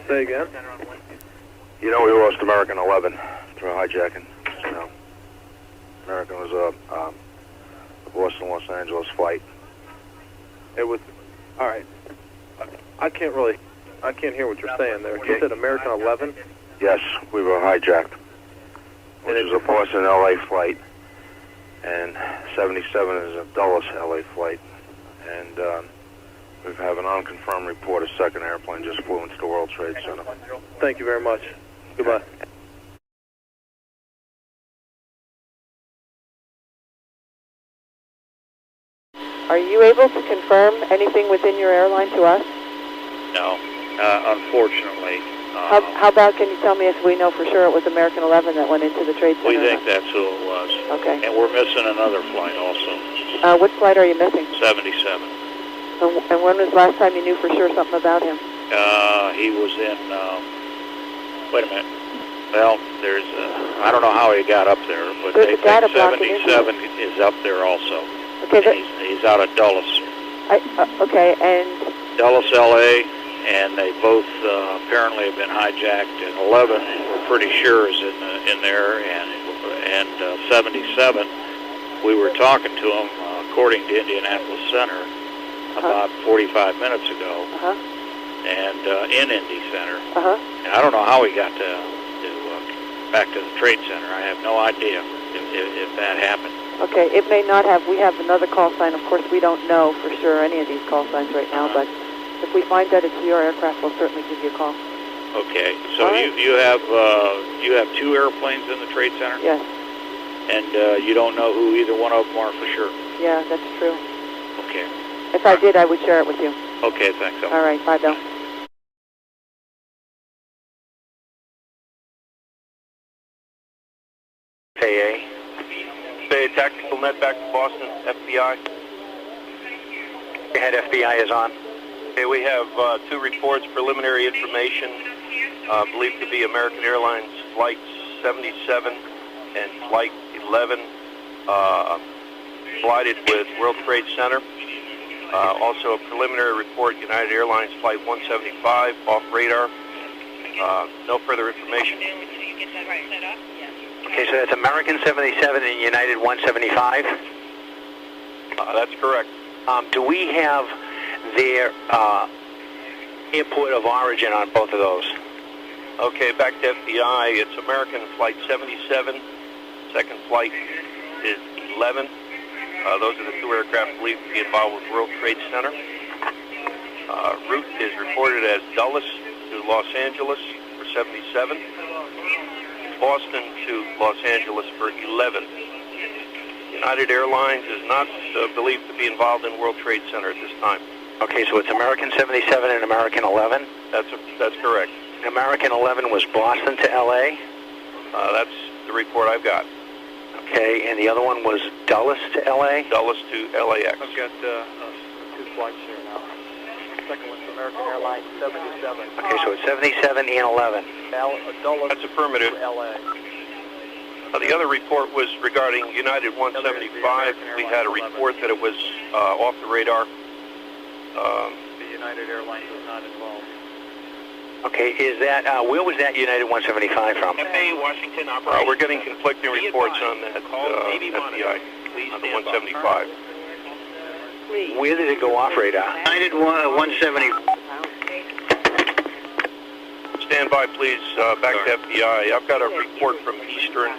Say again? You know, we lost American 11 through hijacking. You know, American was a Boston-Los Angeles flight. It was, all right. I can't hear what you're saying there. You said American 11? Yes, we were hijacked. which is a Boston-LA flight, and 77 is a Dulles-LA flight. And we have an unconfirmed report a second airplane just flew into the World Trade Center. Thank you very much. Goodbye. Are you able to confirm anything within your airline to us? No, unfortunately. How about, can you tell me if we know for sure it was American 11 that went into the Trade Center? We think that's who it was. Okay. And we're missing another flight also. What flight are you missing? 77. And when was the last time you knew for sure something about him? He was in, wait a minute. Well, there's, I don't know how he got up there, but they think 77 is up there also. Okay, he's out of Dulles. Okay, and... Dulles, LA, and they both apparently have been hijacked, and 11 we're pretty sure is in there, and 77, we were talking to him, according to Indianapolis Center, about 45 minutes ago, and in Indy Center, and I don't know how he got back to the Trade Center. I have no idea if that happened. Okay, it may not have. We have another call sign. Of course, we don't know for sure any of these call signs right now, but if we find that it's your aircraft, we'll certainly give you a call. Okay, so you have two airplanes in the Trade Center? Yes. And you don't know who either one of them are for sure? Yeah, that's true. Okay. If I did, I would share it with you. Okay, thanks. All right, bye, Bill. FAA. FAA Tactical Net back to Boston, FBI. Head FBI is on. Okay, we have two reports, preliminary information, believed to be American Airlines Flight 77 and Flight 11, collided with World Trade Center. Also a preliminary report, United Airlines Flight 175, off radar. No further information. Okay, so that's American 77 and United 175? That's correct. Do we have their input of origin on both of those? Okay, back to FBI. It's American Flight 77. Second flight is 11. Those are the two aircraft believed to be involved with World Trade Center. Route is reported as Dulles to Los Angeles for 77. Boston to Los Angeles for 11. United Airlines is not believed to be involved in World Trade Center at this time. Okay, so it's American 77 and American 11? That's correct. American 11 was Boston to LA? That's the report I've got. Okay, and the other one was Dulles to LA? Dulles to LAX. I've got two flights here now. Second one's American Airlines 77. Okay, so it's 77 and 11. That's affirmative. LA. The other report was regarding United 175. We had a report that it was off the radar. The United Airlines was not involved. Okay, is that, where was that United 175 from? FAA Washington Operations. We're getting conflicting reports on that FBI, on the 175. Where did it go off radar? United 170. Stand by, please. Back to FBI. I've got a report from Eastern,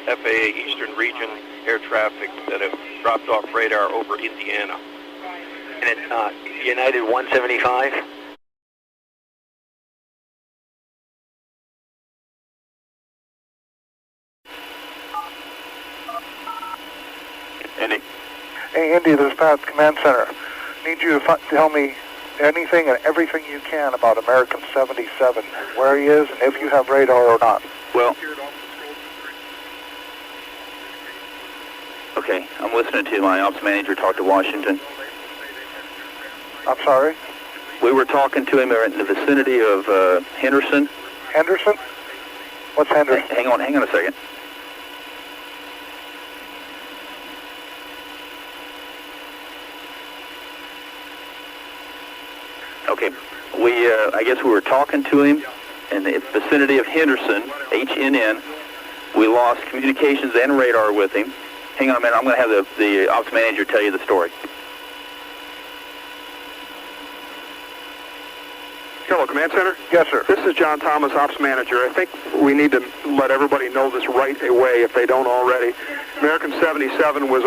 FAA Eastern Region air traffic that have dropped off radar over Indiana. And it's United 175? Andy. Hey, Indy, this is Pat, Command Center. Need you to tell me anything and everything you can about American 77, where he is, and if you have radar or not. Well, okay, I'm listening to my ops manager talk to Washington. I'm sorry? We were talking to him in the vicinity of Henderson. Henderson? What's Henderson? Hang on a second. Okay, I guess we were talking to him in the vicinity of Henderson, HNN. We lost communications and radar with him. Hang on a minute, I'm going to have the ops manager tell you the story. Hello, Command Center? Yes, sir. This is John Thomas, Ops Manager. I think we need to let everybody know this right away if they don't already. American 77 was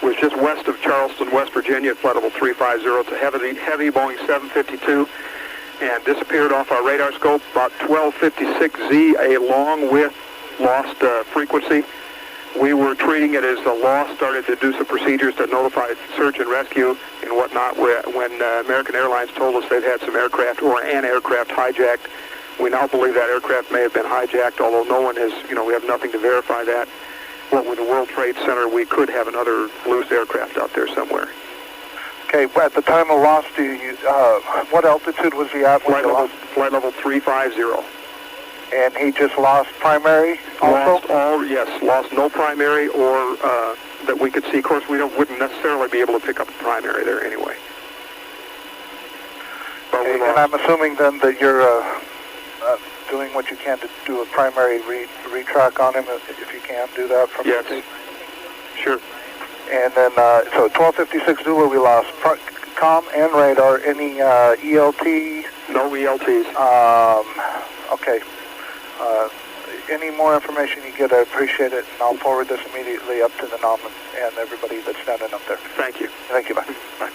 was just west of Charleston, West Virginia at flight level 350. It's a heavy Boeing 752 and disappeared off our radar scope about 1256Z, a long with lost frequency. We were treating it as a loss, started to do some procedures to notify search and rescue and whatnot when American Airlines told us they'd had some aircraft or an aircraft hijacked. We now believe that aircraft may have been hijacked, although no one has, we have nothing to verify that. What with the World Trade Center, we could have another loose aircraft out there somewhere. Okay, at the time of loss, what altitude was he at? Flight level 350. And he just lost primary also? Lost no primary or that we could see. Of course, we wouldn't necessarily be able to pick up a primary there anyway. But okay, and I'm assuming then that you're doing what you can to do a primary retrack on him, if you can do that from yes. Sure. And then, so 1256 Zulu, we lost comm and radar. Any ELT? No ELTs. Okay. Any more information you get, I appreciate it, and I'll forward this immediately up to the NOM and everybody that's standing up there. Thank you. Thank you, bye. Bye.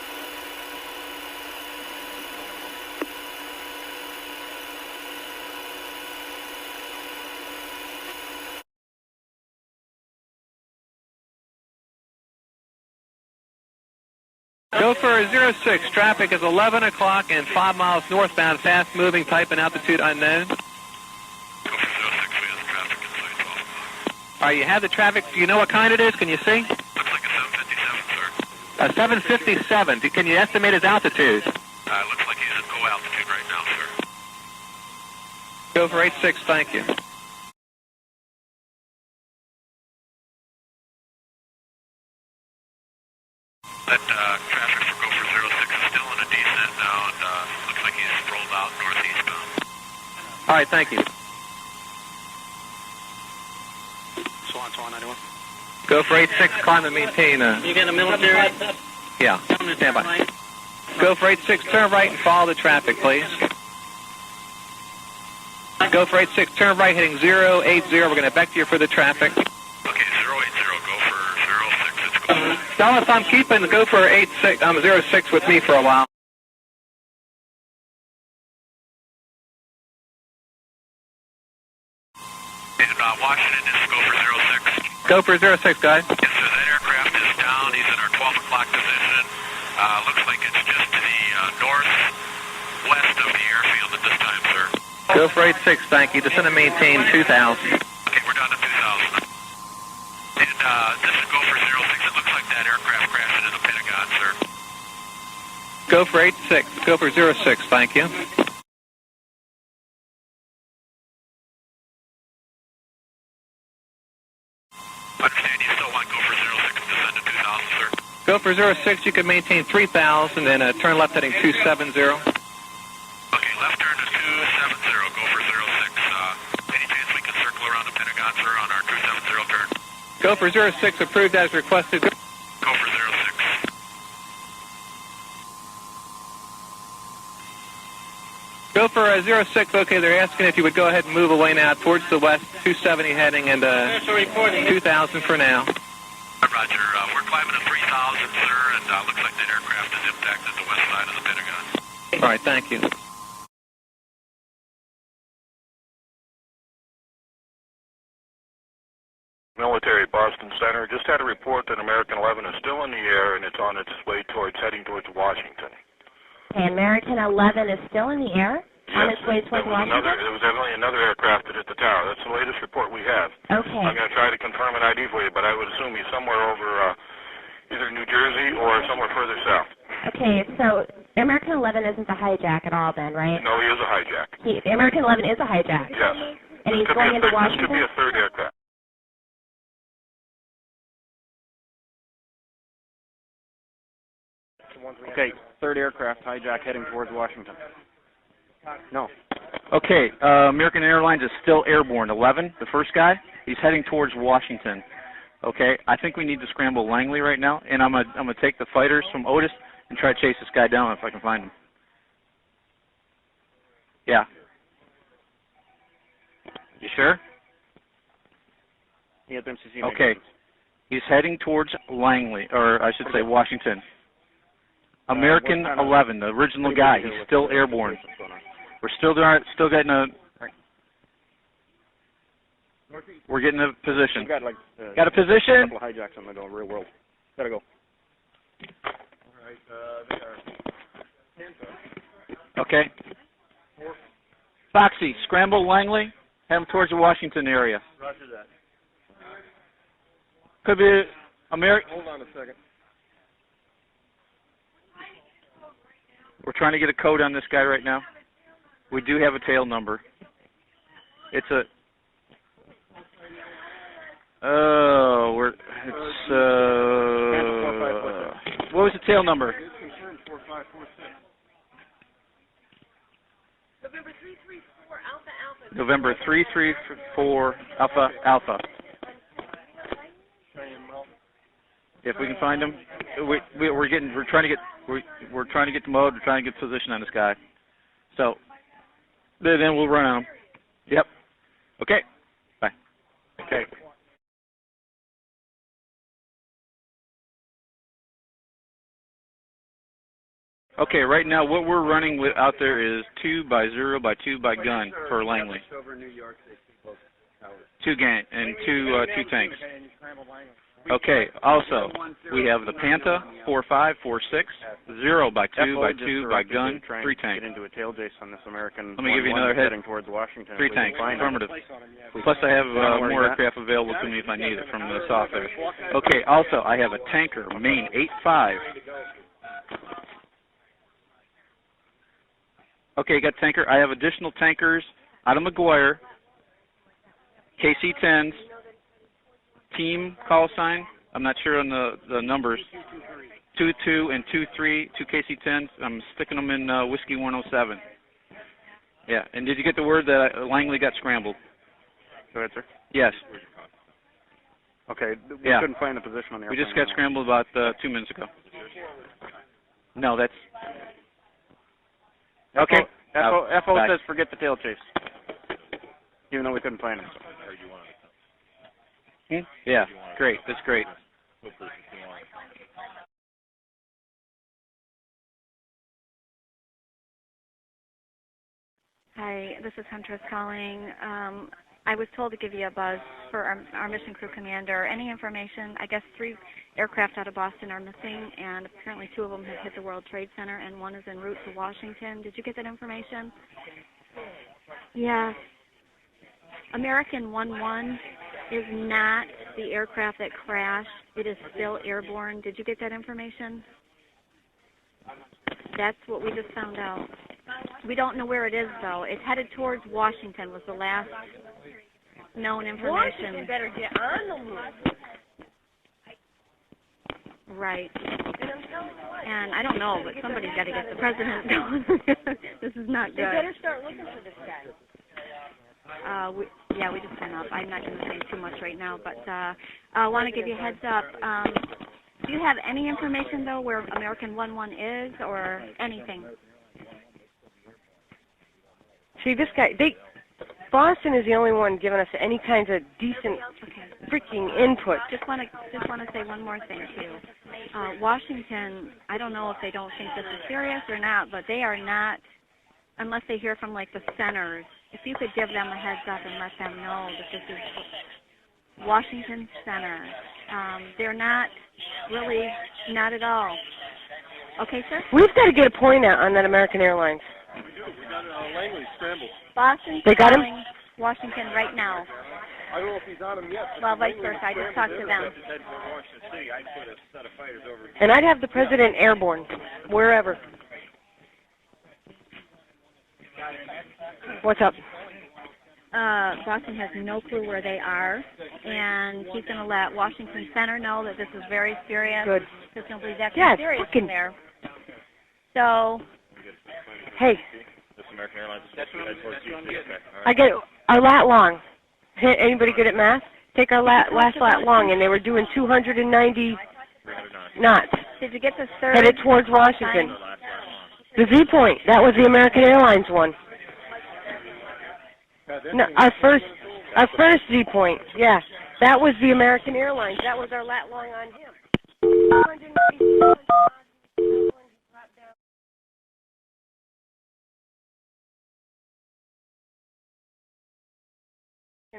Go for 06. Traffic is 11 o'clock and 5 miles northbound, fast moving, type and altitude unknown. All right, you have the traffic. Do you know what kind it is? Can you see? Looks like a 757, sir. A 757. Can you estimate its altitude? Looks like he's at low altitude right now, sir. Go for 86. Thank you. That traffic for Gopher 06 is still in a descent now, and looks like he's rolled out northeastbound. All right, thank you. Swan 91. Go for 86, climb and maintain. You get a military? Yeah, stand by. Go for 86, turn right and follow the traffic, please. Go for 86, turn right, heading 080. We're going to vector you for the traffic. Okay, 080, go for 06. It's going. Dallas, I'm keeping the go for 86, 06 with me for a while. Washington, this is go for 06. Go for 06, guys. Yes, sir, that aircraft is down. He's in our 12 o'clock position. Looks like it's just to the northwest of the airfield at this time, sir. Go for 86, thank you. Descend and maintain 2,000. Okay, we're down to 2,000. And this is go for 06. It looks like that aircraft crashed into the Pentagon, sir. Go for 86. Go for 06, thank you. Understand, you still want go for 06 and descend to 2,000, sir? Go for 06, you can maintain 3,000 and turn left heading 270. Okay, left turn is 270, go for 06. Any chance we can circle around the Pentagon, sir, on our 270 turn? Go for 06, approved as requested. Go for 06. Go for 06, okay, they're asking if you would go ahead and move away now towards the west, 270 heading, and 2,000 for now. Roger, we're climbing to 3,000, sir, and looks like that aircraft is impacted the west side of the Pentagon. All right, thank you. Military, Boston Center. Just had a report that American 11 is still in the air and it's on its way heading towards Washington. Okay, American 11 is still in the air? On its way towards Washington? There was evidently another aircraft that hit the tower. That's the latest report we have. Okay. I'm going to try to confirm an ID for you, but I would assume he's somewhere over either New Jersey or somewhere further south. Okay, so American 11 isn't a hijack at all then, right? No, he is a hijack. American 11 is a hijack? Yes. And he's going into Washington? This could be a third aircraft. Okay, third aircraft hijack heading towards Washington. No. Okay, American Airlines is still airborne. 11, the first guy, he's heading towards Washington. Okay, I think we need to scramble Langley right now, and I'm gonna take the fighters from Otis and try to chase this guy down if I can find him. Yeah. You sure? Okay. He's heading towards Langley, or I should say Washington. American 11, the original guy. He's still airborne. We're still getting a. We're getting a position. Got a position. A couple of hijacks on the real world. Gotta go. All right. Okay. Foxy, scramble Langley. Head him towards the Washington area. Roger that. Could be American. Hold on a second. We're trying to get a code on this guy right now. We do have a tail number. It's a. Oh, what was the tail number? November 334 Alpha Alpha. If we can find him, we're trying to get the mode. We're trying to get position on this guy. So then we'll run on him. Yep. Okay. Bye. Okay. Okay, right now what we're running with out there is 2x0x2 by gun for Langley. 2 gang and two tanks. Okay, also we have the Panther 4546 0x2 by gun, 3 tanks. Get into a tail chase on this American. Let me give you another head. Towards Washington. 3 tanks. Affirmative. Plus I have more aircraft available to me if I need it from the south there. Okay, also I have a tanker, main 85. Okay, got tanker. I have additional tankers out of McGuire, KC-10s, team call sign. I'm not sure on the numbers. 2-2 and 2-3, 2 KC-10s. I'm sticking them in Whiskey 107. Yeah, and did you get the word that Langley got scrambled? Go ahead, sir. Yes. Okay, we couldn't find the position on the airplane. We just got scrambled about 2 minutes ago. No, that's... Okay. FO says forget the tail chase, even though we couldn't find him. Yeah, great. That's great. Hi, this is Huntress calling. I was told to give you a buzz for our mission crew commander. Any information? I guess 3 aircraft out of Boston are missing, and apparently 2 of them have hit the World Trade Center, and 1 is en route to Washington. Did you get that information? Yes. American 11 is not the aircraft that crashed. It is still airborne. Did you get that information? That's what we just found out. We don't know where it is, though. It's headed towards Washington was the last known information. Washington better get on the move. Right. And I don't know, but somebody's got to get the president going. This is not good. They better start looking for this guy. We just went up. I'm not going to say too much right now, but I want to give you a heads up. Do you have any information, though, where American 11 is or anything? See, this guy, Boston is the only one giving us any kinds of decent freaking input. Just want to say one more thing, too. Washington, I don't know if they don't think this is serious or not, but they are not, unless they hear from, like, the centers. If you could give them a heads up and let them know that this is Washington Center. They're not really, not at all. Okay, sir? We've got to get a point out on that American Airlines. We do. We got Langley scrambled. Boston's they got him? Washington right now. I don't know if he's on him yet. Well, vice versa. I just talked to them. And I'd have the president airborne, wherever. What's up? Boston has no clue where they are, and he's going to let Washington Center know that this is very serious. Good. Because nobody's acting Yeah, serious fucking... in there. So... Hey. This American Airlines is head towards UC. I get our lat long. Anybody good at math? Take our last lat long, and they were doing 290 knots. Did you get the third? Headed towards Washington. The Z point. That was the American Airlines one. No, our first Z point. Yeah, that was the American Airlines. That was our lat long on him.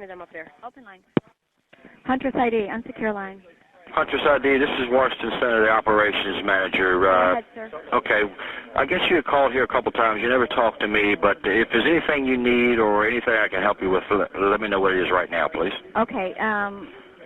Them up there. Open line. Huntress ID, unsecure line. Huntress ID, this is Washington Center, the operations manager. Go ahead, sir. Okay, I guess you had called here a couple times. You never talked to me, but if there's anything you need or anything I can help you with, let me know what it is right now, please. Okay,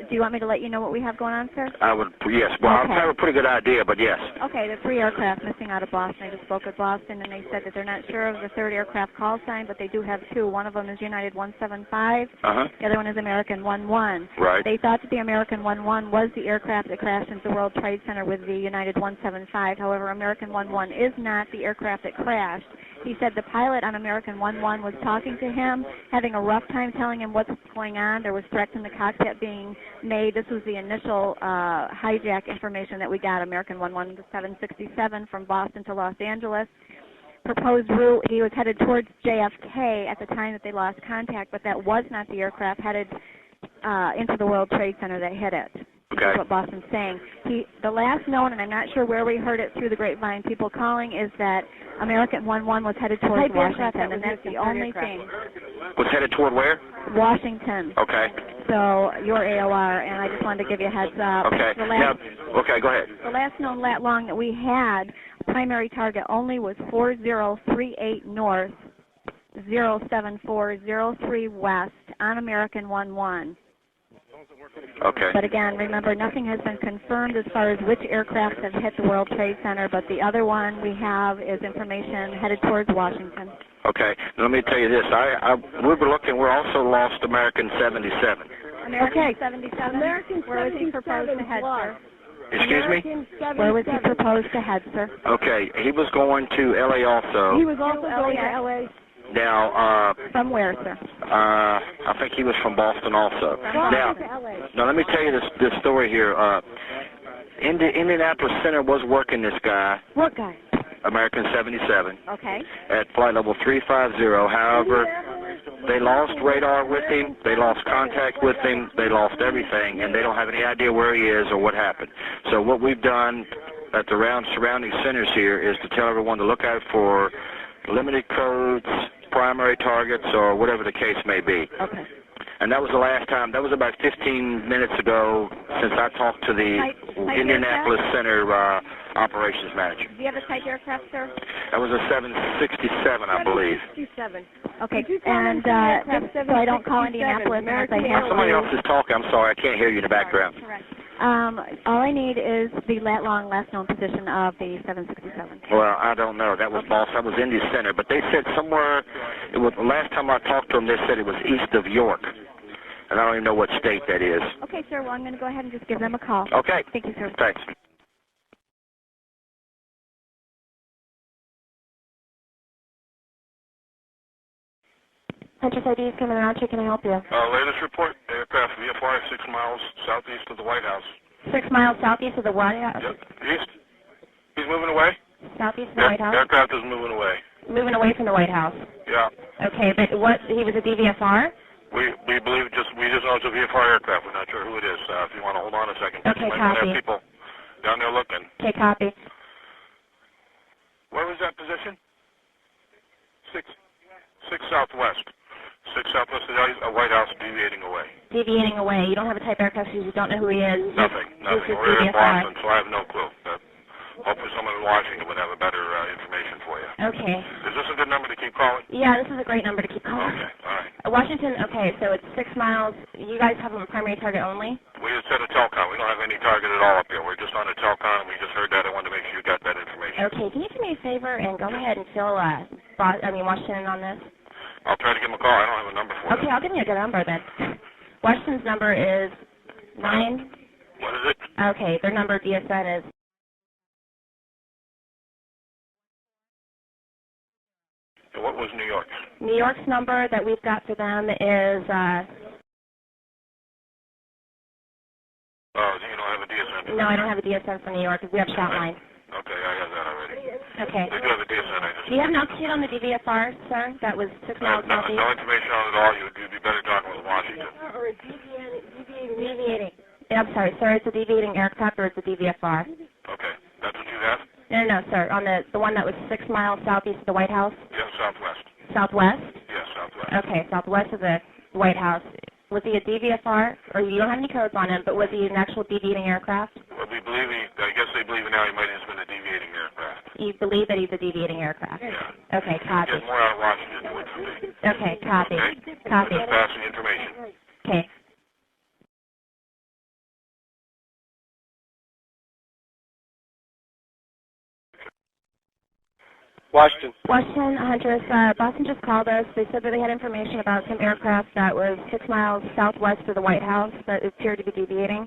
do you want me to let you know what we have going on, sir? I would, yes. Well, Okay. I have a pretty good idea, but yes. Okay, the 3 aircraft missing out of Boston. I just spoke with Boston, and they said that they're not sure of the 3rd aircraft call sign, but they do have 2. One of them is United 175. The other one is American 11. Right. They thought that the American 11 was the aircraft that crashed into the World Trade Center with the United 175. However, American 11 is not the aircraft that crashed. He said the pilot on American 11 was talking to him, having a rough time telling him what's going on. There was threats in the cockpit being made. This was the initial hijack information that we got, American 11 767 from Boston to Los Angeles. Proposed route, he was headed towards JFK at the time that they lost contact, but that was not the aircraft headed into the World Trade Center that hit it. Okay. That's what Boston's saying. The last known, and I'm not sure where we heard it through the grapevine, people calling, is that American 11 was headed towards Washington, and that's the only thing. Was headed toward where? Washington. Okay. So your AOR, and I just wanted to give you a heads up. Okay. Okay, go ahead. The last known lat long that we had, primary target only was 4038 north, 07403 west on American 11. Okay. But again, remember, nothing has been confirmed as far as which aircraft have hit the World Trade Center, but the other one we have is information headed towards Washington. Okay. Let me tell you this. We were looking. We're also lost American 77. American 77? Where was he proposed to head, sir? Excuse me? Where was he proposed to head, sir? Okay. He was going to L.A. also. He was also going to L.A. Now, From where, sir? I think he was from Boston also. Now, let me tell you this story here. Indianapolis Center was working this guy. What guy? American 77. Okay. At flight level 350. However, they lost radar with him. They lost contact with him. They lost everything, and they don't have any idea where he is or what happened. So what we've done at the surrounding centers here is to tell everyone to look out for limited codes, primary targets, or whatever the case may be. Okay. And that was the last time. That was about 15 minutes ago since I talked to the Indianapolis Center operations manager. Do you have a type aircraft, sir? That was a 767, I believe. 767. Okay. And so I don't call Indianapolis unless I have to. Somebody else is talking. I'm sorry. I can't hear you in the background. Correct. All I need is the lat-long last-known position of the 767. Well, I don't know. That was Boston. That was Indy Center. But they said somewhere, the last time I talked to them, they said it was east of York. And I don't even know what state that is. Okay, sir. Well, I'm going to go ahead and just give them a call. Okay. Thank you, sir. Thanks. Huntress ID is coming out. Can I help you? Latest report, aircraft VFR 6 miles southeast of the White House. 6 miles southeast of the White House? Yep. East. He's moving away? Southeast of the White House? Aircraft is moving away. Moving away from the White House? Yeah. Okay, but he was a DVFR? We believe we just know it's a VFR aircraft. We're not sure who it is. If you want to hold on a second. Okay, might copy. have people down there looking. Okay, copy. Where was that position? 6 southwest. 6 southwest of the White House, deviating away. Deviating away. You don't have a type aircraft because you don't know who he is? Nothing. We're in Boston, so I have no clue. Hopefully someone in Washington would have a better information for you. Okay. Is this a good number to keep calling? Yeah, this is a great number to keep calling. Okay, all right. Washington, okay, so it's 6 miles. You guys have a primary target only? We just set a telcon. We don't have any target at all up here. We're just on a telcon, and we just heard that. I wanted to make sure you got that information. Okay, can you do me a favor and go ahead and fill Washington on this? I'll try to give him a call. I don't have a number for Okay, I'll give you a good number then. Washington's number is 9. What is it? Okay, their number DSN is. And what was New York's? New York's number that we've got for them is. Oh, you don't have a DSN? No, I don't have a DSN for New York. We have Shoutline. Okay, I have that already. Okay. They do have a data center. Do you have an altitude on the DVFR, sir? That was 6 miles southeast? No information on it at all. You'd be better talking with Washington. Or a deviating. Yeah, I'm sorry, sir. It's a deviating aircraft or it's a DVFR? Okay. That's what you have? No, sir. On the one that was 6 miles southeast of the White House? Yes, southwest. Southwest? Yes, southwest. Okay, southwest of the White House. Was he a DVFR? Or you don't have any codes on him, but was he an actual deviating aircraft? Well, I guess they believe now he might have been a deviating aircraft. You believe that he's a deviating aircraft? Yeah. Okay, copy. Get more out of Washington than what you think. Okay, copy. Okay? Copy. Just passing the information. Okay. Washington. Washington, Huntress, Boston just called us. They said that they had information about some aircraft that was 6 miles southwest of the White House that appeared to be deviating.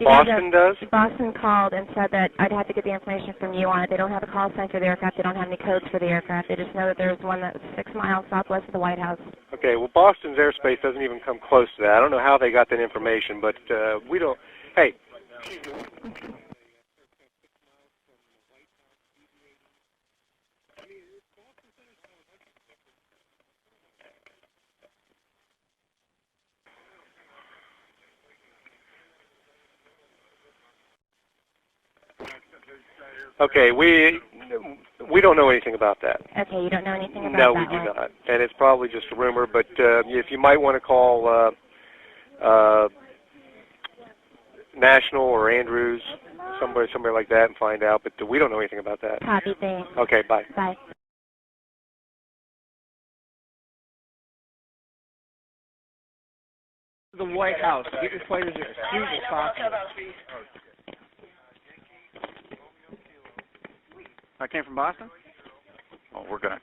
Boston does? Boston called and said that I'd have to get the information from you on it. They don't have a call sign for the aircraft. They don't have any codes for the aircraft. They just know that there's one that was 6 miles southwest of the White House. Okay, well, Boston's airspace doesn't even come close to that. I don't know how they got that information, but we don't... Hey. Okay, we don't know anything about that. Okay, you don't know anything about that? No, we do not. And it's probably just a rumor, but if you might want to call National or Andrews, somebody like that, and find out, but we don't know anything about that. Copy, thanks. Okay, bye. Bye. The White House. Get your fighters as soon as possible. I came from Boston? Oh, we're going to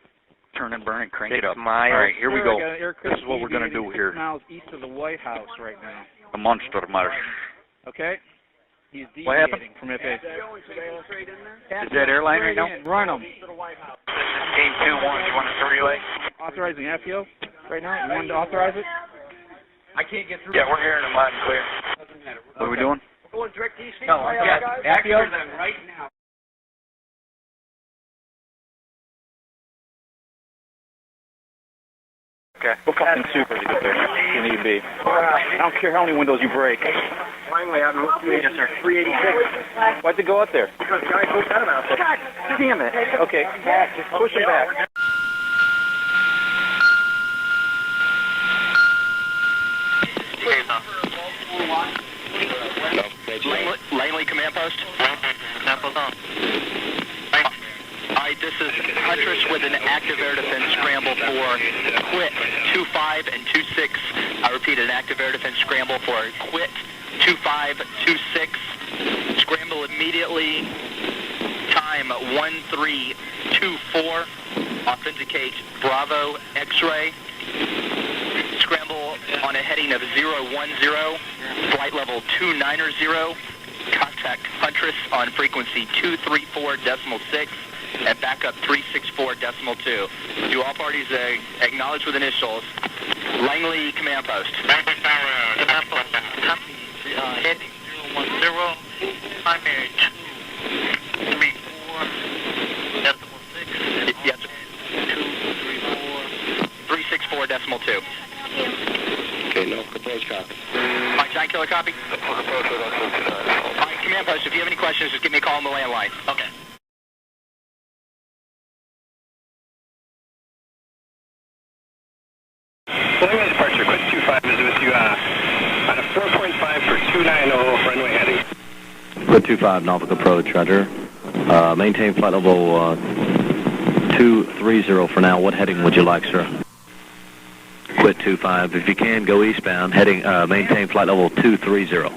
turn and burn and crank it 6 up. miles. All right, here we go. This is what we're going to do here. 6 miles east of the White House right now. The Monster March. Okay? He's What happened? deviating from FAA. Is that airline right now? Run them. Team 2-1, you want a three-way? Authorizing FEO right now? You wanted to authorize it? I can't get through. Yeah, we're hearing them loud and clear. What are we doing? Going direct DC? No, yeah, FEO? right now. Okay. We'll fucking super to get there if you need be. I don't care how many windows you break. Finally, out of Yes, sir. 386. Why'd they go out there? Because the guy goes down out there. God damn it. Okay, just push him back. Langley Command Post. Alright, this is Huntress with an active air defense scramble for quit 25 and 26. I repeat, an active air defense scramble for quit 2526. Scramble immediately. Time 1324. Authenticate Bravo X-ray. Scramble on a heading of 010. Flight level 290. Contact Huntress on frequency 234.6 and backup 364.2. Do all parties acknowledge with initials. Langley Command Post. Langley Command Post. Heading 010. Primary 234.6. Yes, sir. 364.2. Okay, no approach copy. Mike Giant Killer copy. Mike Command Post, if you have any questions, just give me a call on the landline. Okay. Langley departure, quick 25 is with you on a 4.5 for 290 runway heading. Quit 25, Norfolk approach, roger. Maintain flight level 230 for now. What heading would you like, sir? Quit 25. If you can, go eastbound. Heading, maintain flight level 230.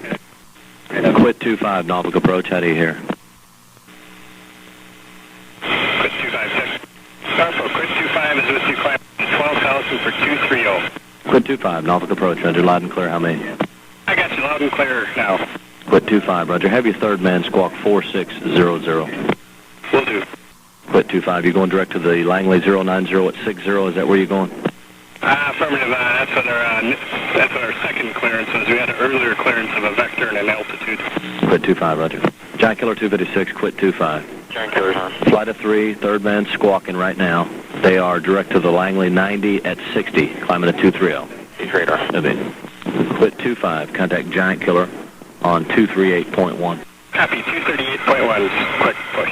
Quit 25, Norfolk approach. How do you hear? Quit 25, check. Norfolk, quit 25 is with you, climb 12,000 for 230. Quit 25, Norfolk approach, roger. Loud and clear, how many? I got you loud and clear now. Quit 25, roger. Have your third man squawk 4600. Will do. Quit 25. You going direct to the Langley 090 at 60? Is that where you're going? Affirmative. That's what our second clearance was. We had an earlier clearance of a vector and an altitude. Quit 25, roger. Giant Killer 256, quit 25. Giant Killer's on. Flight of 3, third man squawking right now. They are direct to the Langley 90 at 60, climbing to 230. He's radar. Quit 25, contact Giant Killer on 238.1. Copy, 238.1, quick push.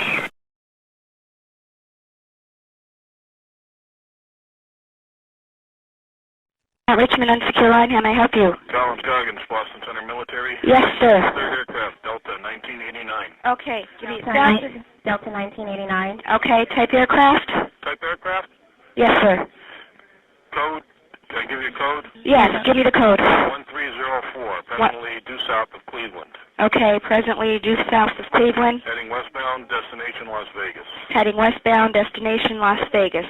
At Richmond Unsecure Line, how may I help you? Collins Goggins, Boston Center Military. Yes, sir. Third aircraft, Delta 1989. Okay, give me Delta 1989. Okay, type aircraft? Type aircraft? Yes, sir. Code? Can I give you a code? Yes, give me the code. 1304, presently due south of Cleveland. Okay, presently due south of Cleveland. Heading westbound, destination Las Vegas. Heading westbound, destination Las Vegas.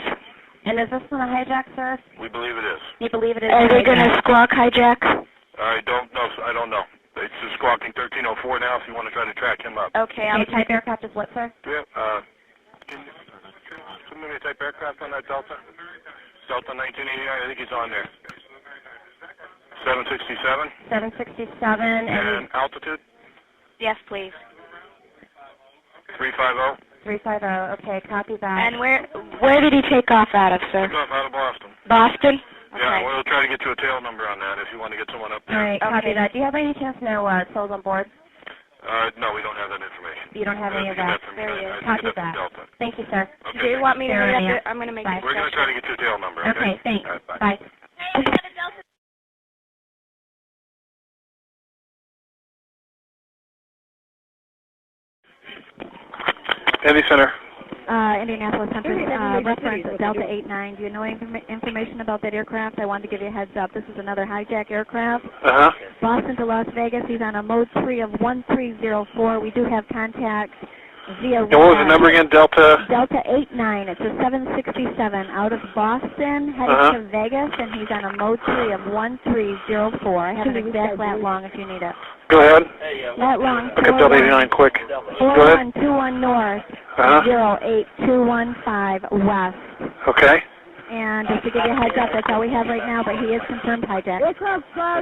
And is this one a hijack, sir? We believe it is. You believe it is Are a they going to hijack? squawk hijack? I don't know. It's just squawking 1304 now if you want to try to track him up. Okay, type aircraft is what, sir? Yeah, can you send me a type aircraft on that Delta? Delta 1989, I think he's on there. 767. 767 And altitude? Yes, please. 350. 350. Okay, copy that. And where did he take off out of, sir? Took off out of Boston. Boston? Yeah, we'll try to get you a tail number on that if you want to get someone up there. All right, copy that. Do you have any chance to know souls on board? No, we don't have that information. You don't have any of that? There he is. Copy that. Thank you, sir. Okay, Do you want me to hurry Bye. up? I'm going to make Bye. We're going to try to get you a tail number, okay? Okay, thanks. All right, bye. Bye. Indy Center. Indianapolis Hunter, reference Delta 89. Do you know any information about that aircraft? I wanted to give you a heads up. This is another hijack aircraft. Uh-huh. Boston to Las Vegas. He's on a mode 3 of 1304. We do have contact via And what was the number again? Delta? Delta 89. It's a 767 out of Boston, heading to Vegas, and he's on a mode 3 of 1304. I have an exact lat long if you need it. Go ahead. Lat long. I'll get Delta 89 quick. Go ahead. 4121 north, 08215 west. Okay. And just to give you a heads up, that's all we have right now, but he is confirmed hijack.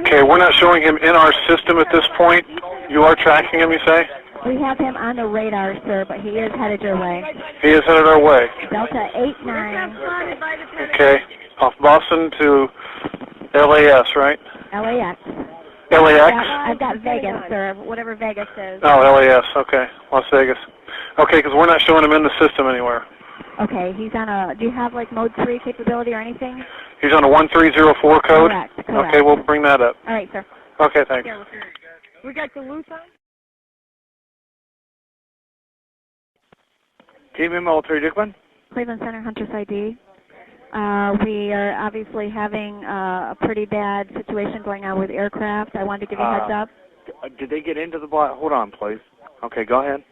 Okay, we're not showing him in our system at this point. You are tracking him, you say? We have him on the radar, sir, but he is headed your way. He is headed our way. Delta 89. Okay. Off Boston to LAS, right? LAX. LAX? I've got Vegas, sir, whatever Vegas is. Oh, LAS, okay. Las Vegas. Okay, because we're not showing him in the system anywhere. Okay, he's on a, do you have like mode 3 capability or anything? He's on a 1304 code? Correct. Okay, we'll bring that up. All right, sir. Okay, thanks. We got Duluth on? Team in military, Dickman. Cleveland Center, Hunter's ID. We are obviously having a pretty bad situation going on with aircraft. I wanted to give you a heads up. Did they get into the block? Hold on, please. Okay, go ahead.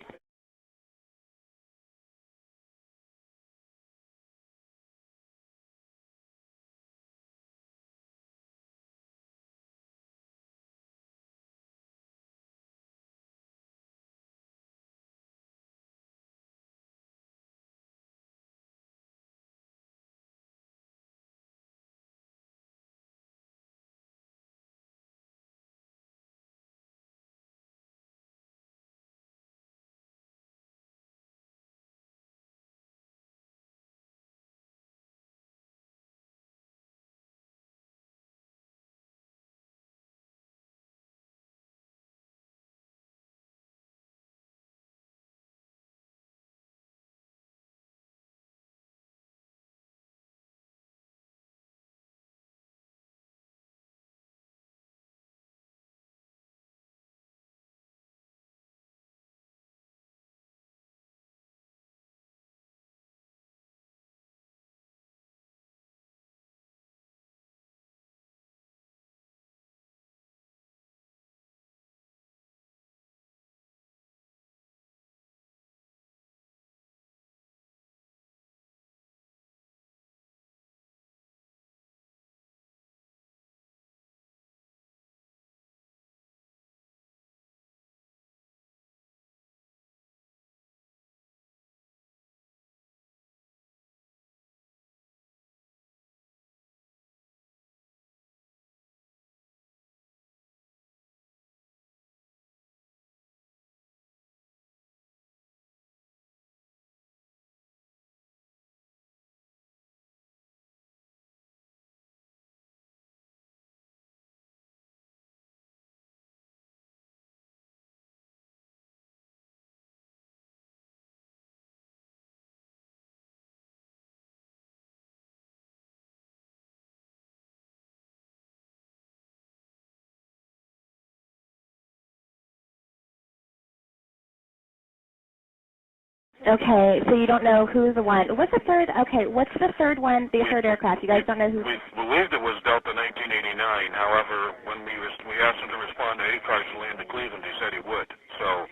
Okay, so you don't know who's the one. What's the third? Okay, what's the third one? The third aircraft. You guys don't know who. We believed it was Delta 1989. However, when we asked him to respond to ACARS to land to Cleveland, he said he would. So,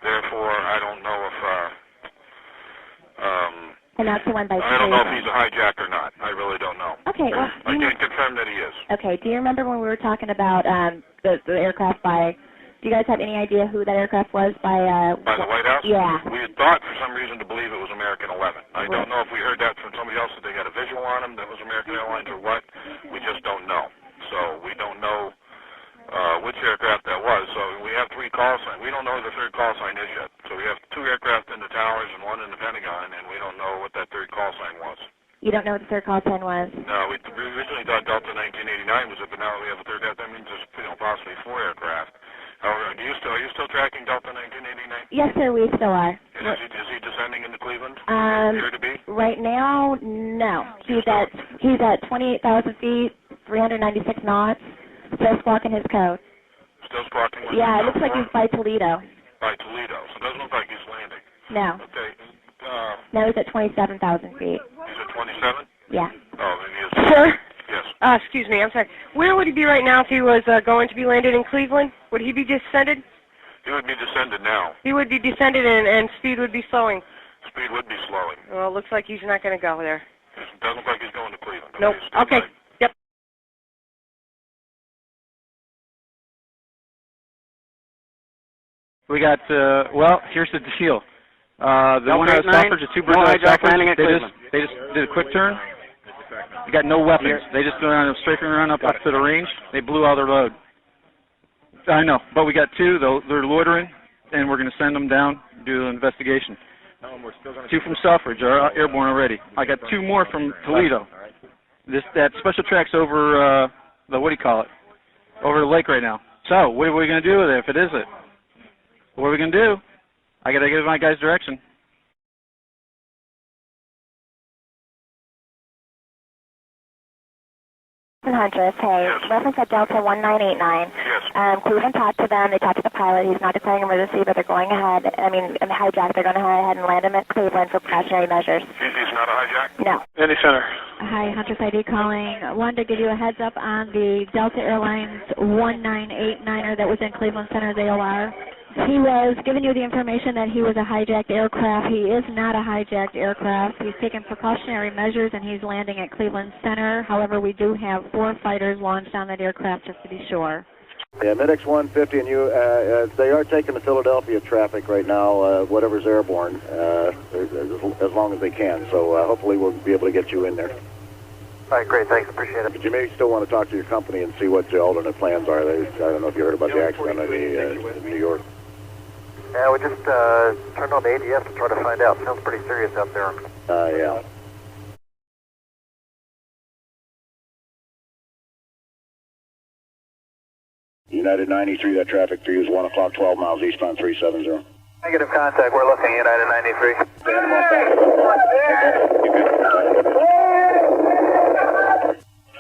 therefore, I don't know if. And that's the one by. I don't know if he's a hijack or not. I really don't know. Okay, well. I can't confirm that he is. Okay, do you remember when we were talking about the aircraft by? Do you guys have any idea who that aircraft was by? By the White House? Yeah. We had thought for some reason to believe it was American 11. I don't know if we heard that from somebody else that they got a visual on him that was American Airlines or what. We just don't know. So we don't know which aircraft that was. So we have 3 call signs. We don't know who the third call sign is yet. So we have 2 aircraft in the towers and 1 in the Pentagon, and we don't know what that third call sign was. You don't know what the third call sign was? No, we originally thought Delta 1989 was it, but now we have a third aircraft. That means there's possibly 4 aircraft. However, are you still tracking Delta 1989? Yes, sir, we still are. And is he descending into Cleveland? Appear to be? Right now, no. He's at 28,000 feet, 396 knots, still squawking his code. Still squawking? Yeah, it looks like he's by Toledo. By Toledo, so it doesn't look like he's landing. No. Okay. No, he's at 27,000 feet. He's at 27? Yeah. Oh, then he is. Sir? Yes. Excuse me, I'm sorry. Where would he be right now if he was going to be landed in Cleveland? Would he be descended? He would be descended now. He would be descended and speed would be slowing. Speed would be slowing. Well, it looks like he's not going to go there. It doesn't look like he's going to Cleveland. Nope. Okay. Yep. We got, well, here's the deal. The one I was offered, just 2 birds landing at Cleveland. They just did a quick turn. They got no weapons. They just went on a strafing run up to the range. They blew all their load. I know, but we got 2. They're loitering, and we're going to send them down, do an investigation. 2 from Selfridge are airborne already. I got 2 more from Toledo. That special track's over over the lake right now. So what are we going to do with it if it isn't? What are we going to do? I got to give my guys direction. Huntress, hey, reference at Delta 1989. Yes. Cleveland talked to them. They talked to the pilot. He's not declaring emergency, but they're going ahead. In the hijack, they're going to go ahead and land him at Cleveland for precautionary measures. He's not a hijack? No. Indy Center. Hi, Huntress ID calling. Wanted to give you a heads up on the Delta Airlines 1989er that was in Cleveland Center, the OR. He was giving you the information that he was a hijacked aircraft. He is not a hijacked aircraft. He's taken precautionary measures, and he's landing at Cleveland Center. However, we do have 4 fighters launched on that aircraft, just to be sure. Yeah, MidX 150 and you, they are taking the Philadelphia traffic right now, whatever's airborne, as long as they can. So hopefully we'll be able to get you in there. All right, great, thanks, appreciate it. But you may still want to talk to your company and see what the alternate plans are. I don't know if you heard about the accident in New York. Yeah, we just turned on the ADF to try to find out. Sounds pretty serious out there. Yeah. United 93, that traffic for you is 1 o'clock, 12 miles eastbound 370. Negative contact, we're looking at United 93.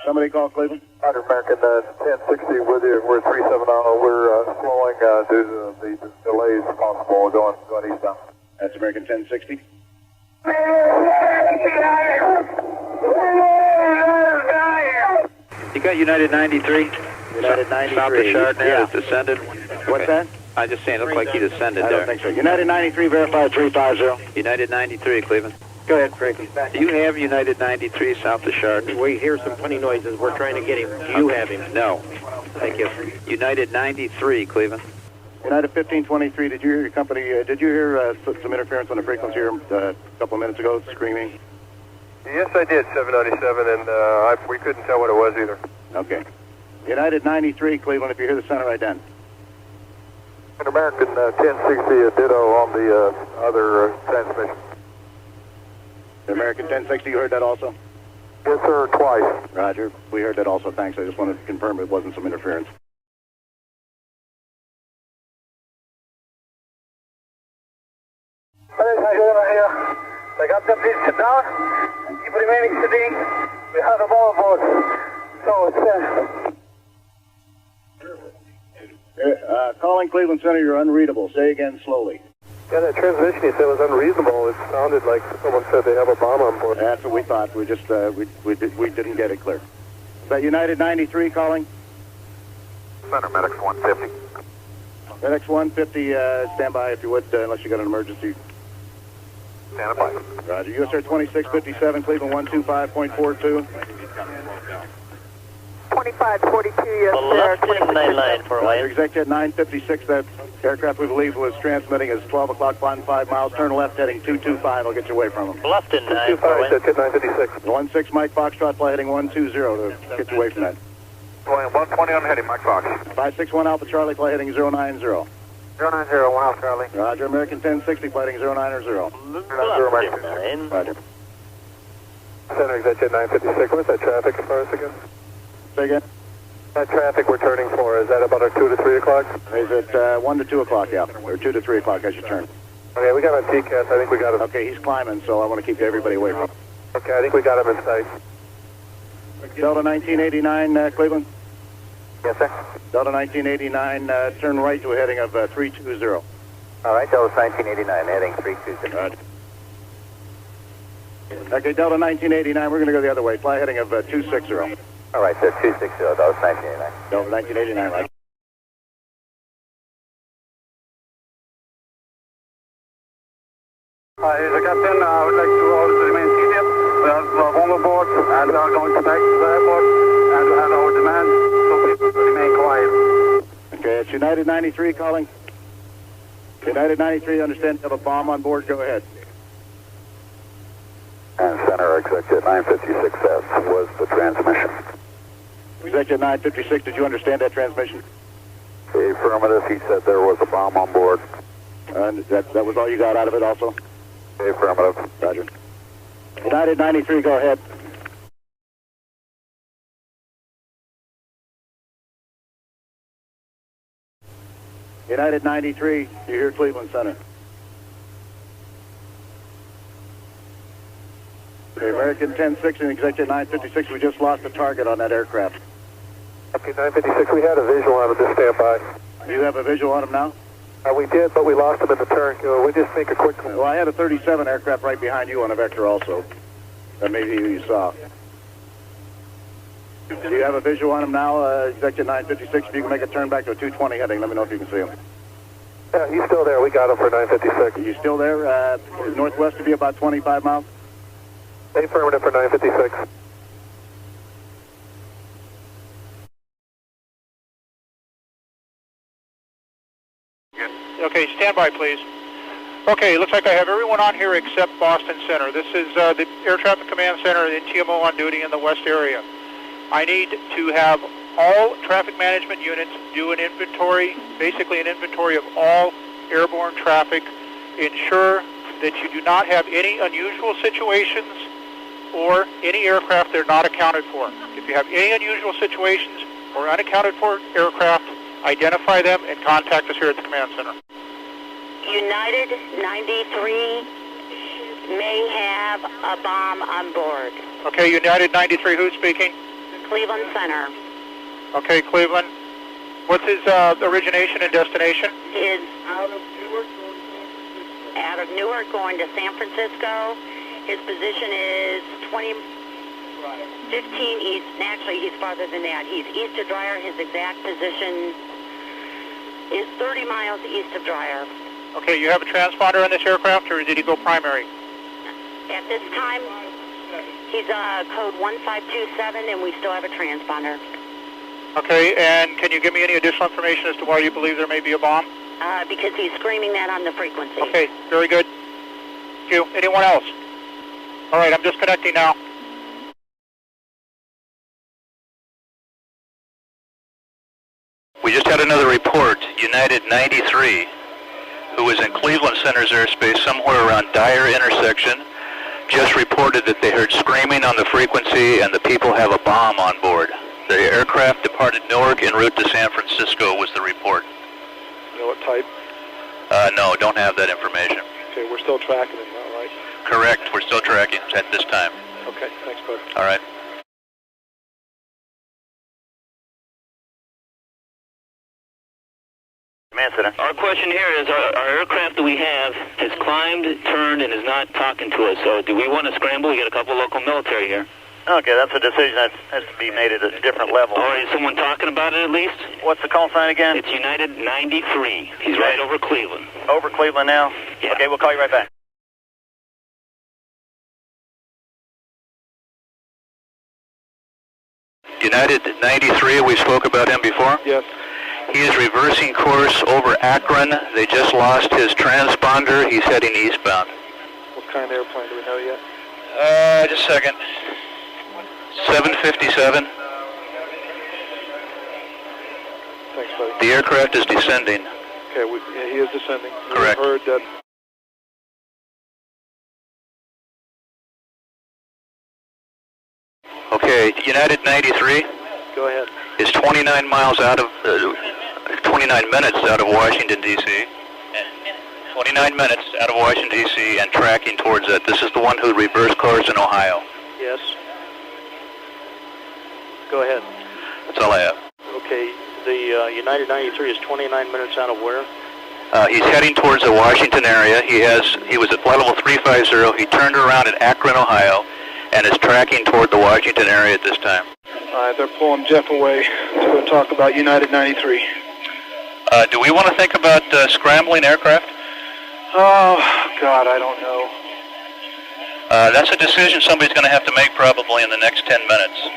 Somebody call Cleveland? Roger, American 1060 with you. We're 370. We're slowing due to the delays possible going eastbound. That's American 1060. You got United 93? United 93. South of Chardonnay has descended. What's that? I'm just saying, it looked like he descended there. I don't think so. United 93, verified 350. United 93, Cleveland. Go ahead, Frankie. Do you have United 93 south of Chardonnay? We hear some funny noises. We're trying to get him. Do you have him? No. Thank you. United 93, Cleveland. United 1523, did you hear your company, did you hear some interference on the frequency here a couple of minutes ago, screaming? Yes, I did, 797, and we couldn't tell what it was either. Okay. United 93, Cleveland, if you hear the center ident. An American 1060, a ditto on the other transmission. The American 1060, you heard that also? Yes, sir, twice. Roger, we heard that also, thanks. I just wanted to confirm it wasn't some interference. They got them sit down, keep remaining sitting. We have the ball board. So it's calling Cleveland Center, you're unreadable. Say again slowly. Yeah, that transmission you said was unreasonable. It sounded like someone said they have a bomb on board. That's what we thought. We just we didn't get it clear. Is that United 93 calling? Center, Medics 150. FedEx 150, stand by if you would, unless you got an emergency. Stand by. Roger. US Air 2657, Cleveland 125.42. 2542, yes, sir. 99 for Roger. Executive 956, that aircraft we believe was transmitting is 12 o'clock, flying 5 miles. Turn left, heading 225. I'll get you away from him. Bluffton 225, Executive 956. 16 Mike Foxtrot, fly heading 120 to get you away from that. Going 120 on heading, Mike Fox. 561 Alpha Charlie, fly heading 090. 090, 1 Alpha Charlie. Roger, American 1060, fly heading 090. 0 American. Roger. Center Executive 956, what's that traffic as far as again? Say again? That traffic we're turning for, is that about our 2 to 3 o'clock? Is it 1 to 2 o'clock, yeah, or 2 to 3 o'clock as you turn. Okay, we got him on TCAS, I think we got him. Okay, he's climbing, so I want to keep everybody away from him. Okay, I think we got him in sight. Delta 1989, Cleveland? Yes, sir. Delta 1989, turn right to a heading of 320. All right, Delta 1989, heading 320. Roger. Okay, Delta 1989, we're going to go the other way. Fly heading of 260. All right, sir, 260, Delta 1989. Delta 1989, right. Here's the captain. I would like to order to remain seated. We have one aboard and we are going to back to the airport and we have our demand, so please remain quiet. Okay, it's United 93 calling. United 93, understand you have a bomb on board. Go ahead. And Center Executive 956S was the transmission. Executive 956, did you understand that transmission? Affirmative, he said there was a bomb on board. And that was all you got out of it also? Affirmative. Roger. United 93, go ahead. United 93, you hear Cleveland Center. Okay, American 1060 and Executive 956, we just lost a target on that aircraft. Okay, 956, we had a visual on it, just stand by. You have a visual on him now? We did, but we lost him in the turn. We just make a quick... Well, I had a 37 aircraft right behind you on a vector also. That maybe you saw. Do you have a visual on him now, Executive 956? If you can make a turn back to a 220 heading, let me know if you can see him. Yeah, he's still there. We got him for 956. Are you still there? Northwest to be about 25 miles? Affirmative for 956. Okay, stand by, please. Okay, looks like I have everyone on here except Boston Center. This is the Air Traffic Command Center and TMO on duty in the west area. I need to have all traffic management units do an inventory, basically an inventory of all airborne traffic. Ensure that you do not have any unusual situations or any aircraft that are not accounted for. If you have any unusual situations or unaccounted for aircraft, identify them and contact us here at the Command Center. United 93 may have a bomb on board. Okay, United 93, who's speaking? Cleveland Center. Okay, Cleveland. What's his origination and destination? Is out of Newark going to San Francisco. His position is 15 east. Actually, he's farther than that. He's east of Dreyer. His exact position is 30 miles east of Dreyer. Okay, you have a transponder on this aircraft, or did he go primary? At this time, he's code 1527, and we still have a transponder. Okay, and can you give me any additional information as to why you believe there may be a bomb? Because he's screaming that on the frequency. Okay, very good. Thank you. Anyone else? All right, I'm disconnecting now. We just had another report. United 93, who was in Cleveland Center's airspace somewhere around Dyer intersection, just reported that they heard screaming on the frequency and the people have a bomb on board. The aircraft departed Newark en route to San Francisco was the report. You know what type? No, don't have that information. Okay, we're still tracking it now, right? Correct, we're still tracking at this time. Okay, thanks, bud. All right. Command Center. Our question here is, our aircraft that we have has climbed, turned, and is not talking to us. So do we want to scramble? We got a couple of local military here. Okay, that's a decision that has to be made at a different level. All right, is someone talking about it at least? What's the call sign again? It's United 93. He's right over Cleveland. Over Cleveland now? Yeah. Okay, we'll call you right back. United 93, we spoke about him before? Yes. He is reversing course over Akron. They just lost his transponder. He's heading eastbound. What kind of airplane do we know yet? Just a second. 757. Thanks, buddy. The aircraft is descending. Okay, yeah, he is descending. Correct. We heard that. Okay, United 93 Go ahead. is 29 miles out of, 29 minutes out of Washington, D.C. 29 minutes out of Washington, D.C. and tracking towards it. This is the one who reversed course in Ohio. Yes. Go ahead. That's all I have. Okay, the United 93 is 29 minutes out of where? He's heading towards the Washington area. He was at flight level 350. He turned around at Akron, Ohio, and is tracking toward the Washington area at this time. All right, they're pulling Jeff away to go talk about United 93. Do we want to think about scrambling aircraft? Oh, God, I don't know. That's a decision somebody's going to have to make probably in the next 10 minutes.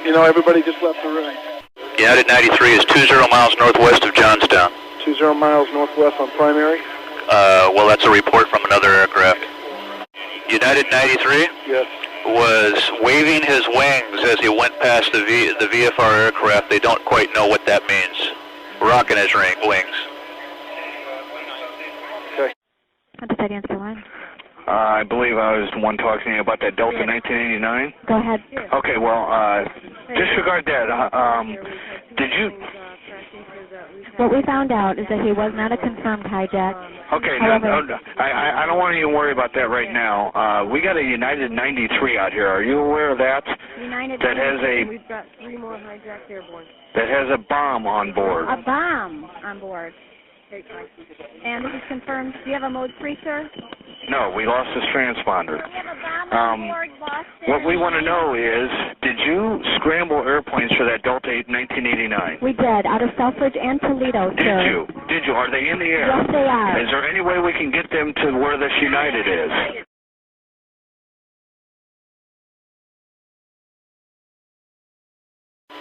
You know, everybody just left the room. United 93 is 20 miles northwest of Johnstown. 20 miles northwest on primary? Well, that's a report from another aircraft. United 93 yes. was waving his wings as he went past the VFR aircraft. They don't quite know what that means. Rocking his wings. Okay. How did that answer line? I believe I was the one talking to you about that Delta 1989. Go ahead. Okay, well, disregard that. Did you... What we found out is that he was not a confirmed hijack. Okay, however, I don't want to even worry about that right now. We got a United 93 out here. Are you aware of that? United that has a... We've got 3 more hijacked airborne. That has a bomb on board. A bomb on board. And this is confirmed. Do you have a mode 3, sir? No, we lost his transponder. We have a bomb on board, Boston. What we want to know is, did you scramble airplanes for that Delta 1989? We did, out of Selfridge and Toledo, sir. Did you? Are they in the air? Yes, they are. Is there any way we can get them to where this United is?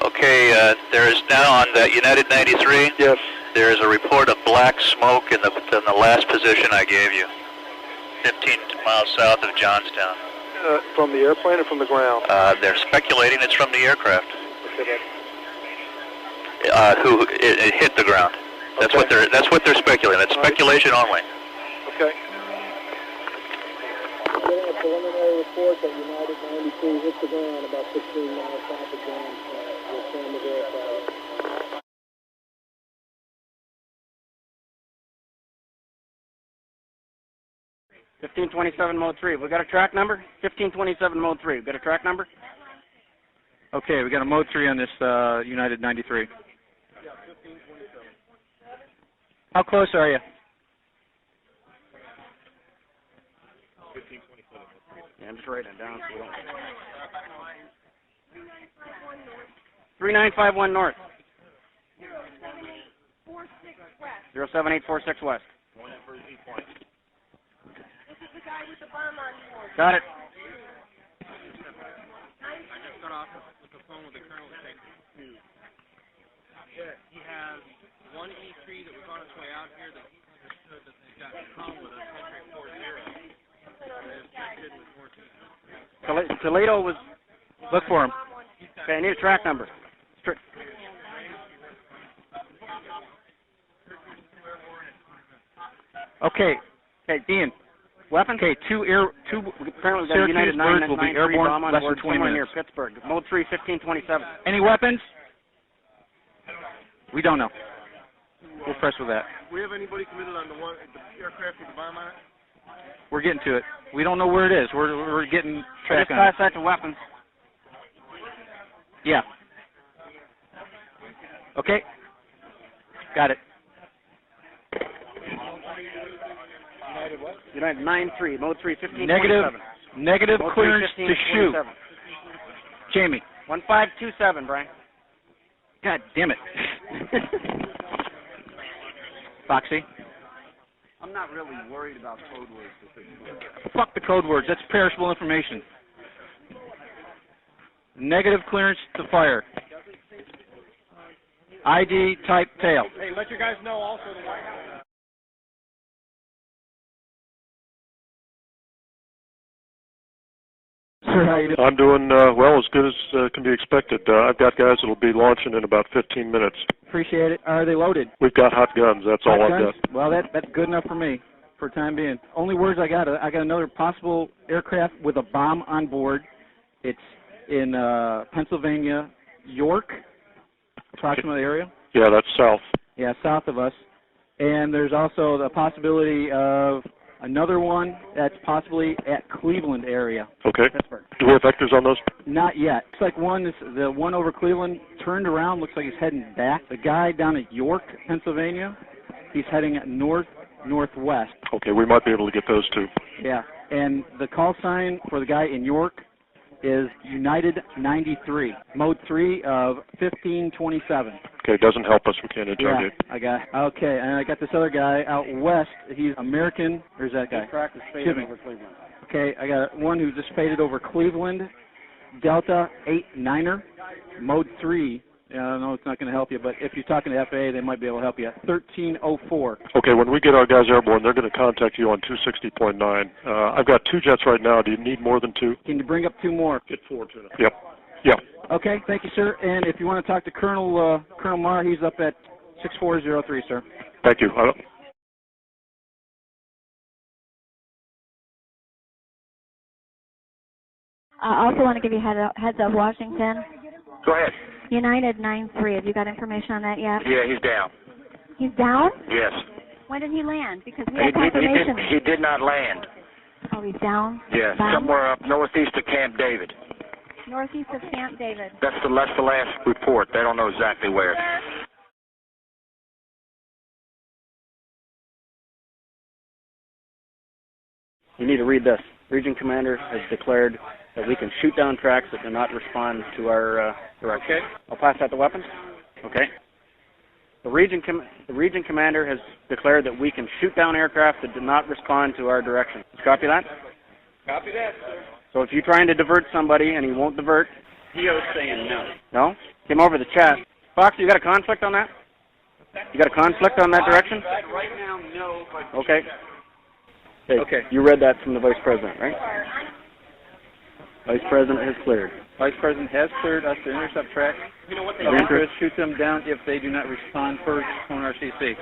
Okay, there is now on the United 93. Yes. There is a report of black smoke in the last position I gave you, 15 miles south of Johnstown. From the airplane or from the ground? They're speculating it's from the aircraft. Okay, It hit the ground. That's okay. That's what they're speculating. It's speculation only. Okay. Getting a preliminary report that United 93 hit the ground about 16 miles south of Johnstown. We'll send the aircraft. 1527 mode 3. We got a track number? 1527 mode 3. We got a track number? Okay, we got a mode 3 on this United 93. How close are you? 1527. Yeah, I'm just writing it down so we don't... 3951 north. 07846 west. Got it. I just got off with the phone with the colonel saying he has one E3 that was on its way out here that he understood that they've got a problem with us, country 40. Toledo was... Look for him. Okay, I need a track number. Okay, Dean. Weapon? Okay, apparently got a United 993 will be airborne bomb on less board than 20 somewhere minutes. near Pittsburgh. Mode 3, 1527. Any weapons? We don't know. We'll press with that. We have anybody committed on the aircraft with the bomb on it? We're getting to it. We don't know where it is. We're getting track on Class that to weapons. Yeah. Okay. Got it. United 9-3, mode 3, 1527. Negative mode clearance 3, to shoot. 1527. Jamie. 1527, Brian. God damn it. Foxy. I'm not really worried about code words. Fuck the code words. That's perishable information. Negative clearance to fire. ID type tail. Hey, let your guys know also the White House. Sir, how you doing? I'm doing well, as good as can be expected. I've got guys that'll be launching in about 15 minutes. Appreciate it. Are they loaded? We've got hot guns. That's all I've got. Well, that's good enough for me for the time being. Only words I got another possible aircraft with a bomb on board. It's in Pennsylvania, York, approximate area. Yeah, that's south. Yeah, south of us. And there's also the possibility of another one that's possibly at Cleveland area. Okay. Pittsburgh. Do we have vectors on those? Not yet. Looks like the one over Cleveland turned around. Looks like he's heading back. The guy down at York, Pennsylvania, he's heading northwest. Okay, we might be able to get those two. Yeah. And the call sign for the guy in York is United 93, mode 3 of 1527. Okay, doesn't help us. We can't interrogate. Yeah, okay, and I got this other guy out west. He's American. There's that guy. Practice faded over Cleveland. Okay, I got one who just faded over Cleveland, Delta 89er, mode 3. I know it's not going to help you, but if you're talking to FAA, they might be able to help you. 1304. Okay, when we get our guys airborne, they're going to contact you on 260.9. I've got 2 jets right now. Do you need more than 2? Can you bring up 2 more? Get 4 to them. Yep. Yep. Okay, thank you, sir. And if you want to talk to Colonel Marr, he's up at 6403, sir. Thank you. I also want to give you heads up, Washington. Go ahead. United 9-3. Have you got information on that yet? Yeah, he's down. He's down? Yes. When did he land? Because we have confirmation. He did not land. Oh, he's down? Yes, Down? somewhere up northeast of Camp David. Northeast of Camp David. That's the last report. They don't know exactly where. You need to read this. Region Commander has declared that we can shoot down tracks that do not respond to our direction. Okay. I'll pass that to weapons. Okay. The Region Commander has declared that we can shoot down aircraft that do not respond to our direction. Copy that? Copy that, sir. So if you're trying to divert somebody and he won't divert. Heo's saying no. No? Came over the chat. Fox, you got a conflict on that? You got a conflict on that direction? Right now, no. But Okay. Okay. You read that from the Vice President, right? Vice President has cleared. Vice President has cleared us to intercept tracks. you know what they Of do? interest, shoot them down if they do not respond first on RCC.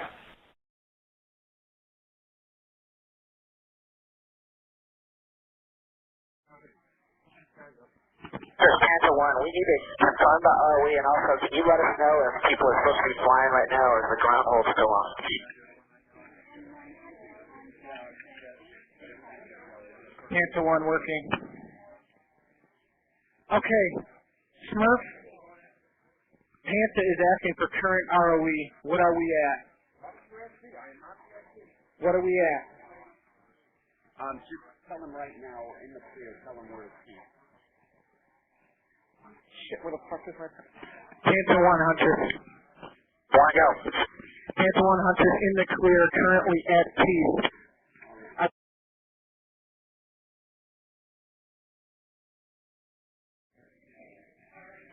Panther 1, we need to confirm the ROE, and also can you let us know if people are supposed to be flying right now or is the ground hold still on? Panther 1 working. Okay, Smurf, Panther is asking for current ROE. What are we at? What are we at? Just tell them right now, in the clear, tell them where it's at. Shit, where the fuck is my... Panther 1 Hunter. One go. Panther 1 Hunter in the clear, currently at peace.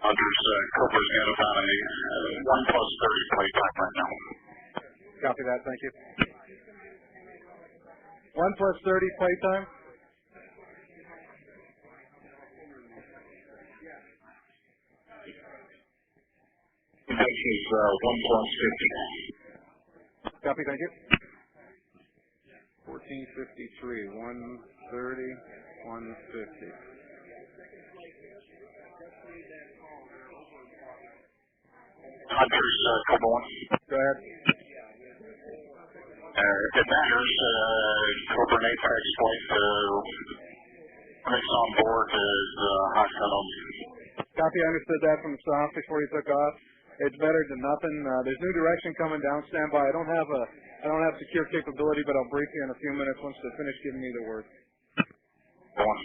Hunter's Cooper's got about a 1+30 play time right now. Copy that, thank you. 1+30 playtime. This is 1+50. Copy, thank you. 1453, 130, 150. Hunter's Cooper 1. Go ahead. It matters. Cooper and Apex Flight mix on board is hot cut on. Copy, I understood that from Soft before you took off. It's better than nothing. There's new direction coming down. Stand by. I don't have secure capability, but I'll brief you in a few minutes once they finish giving me the word. Go on.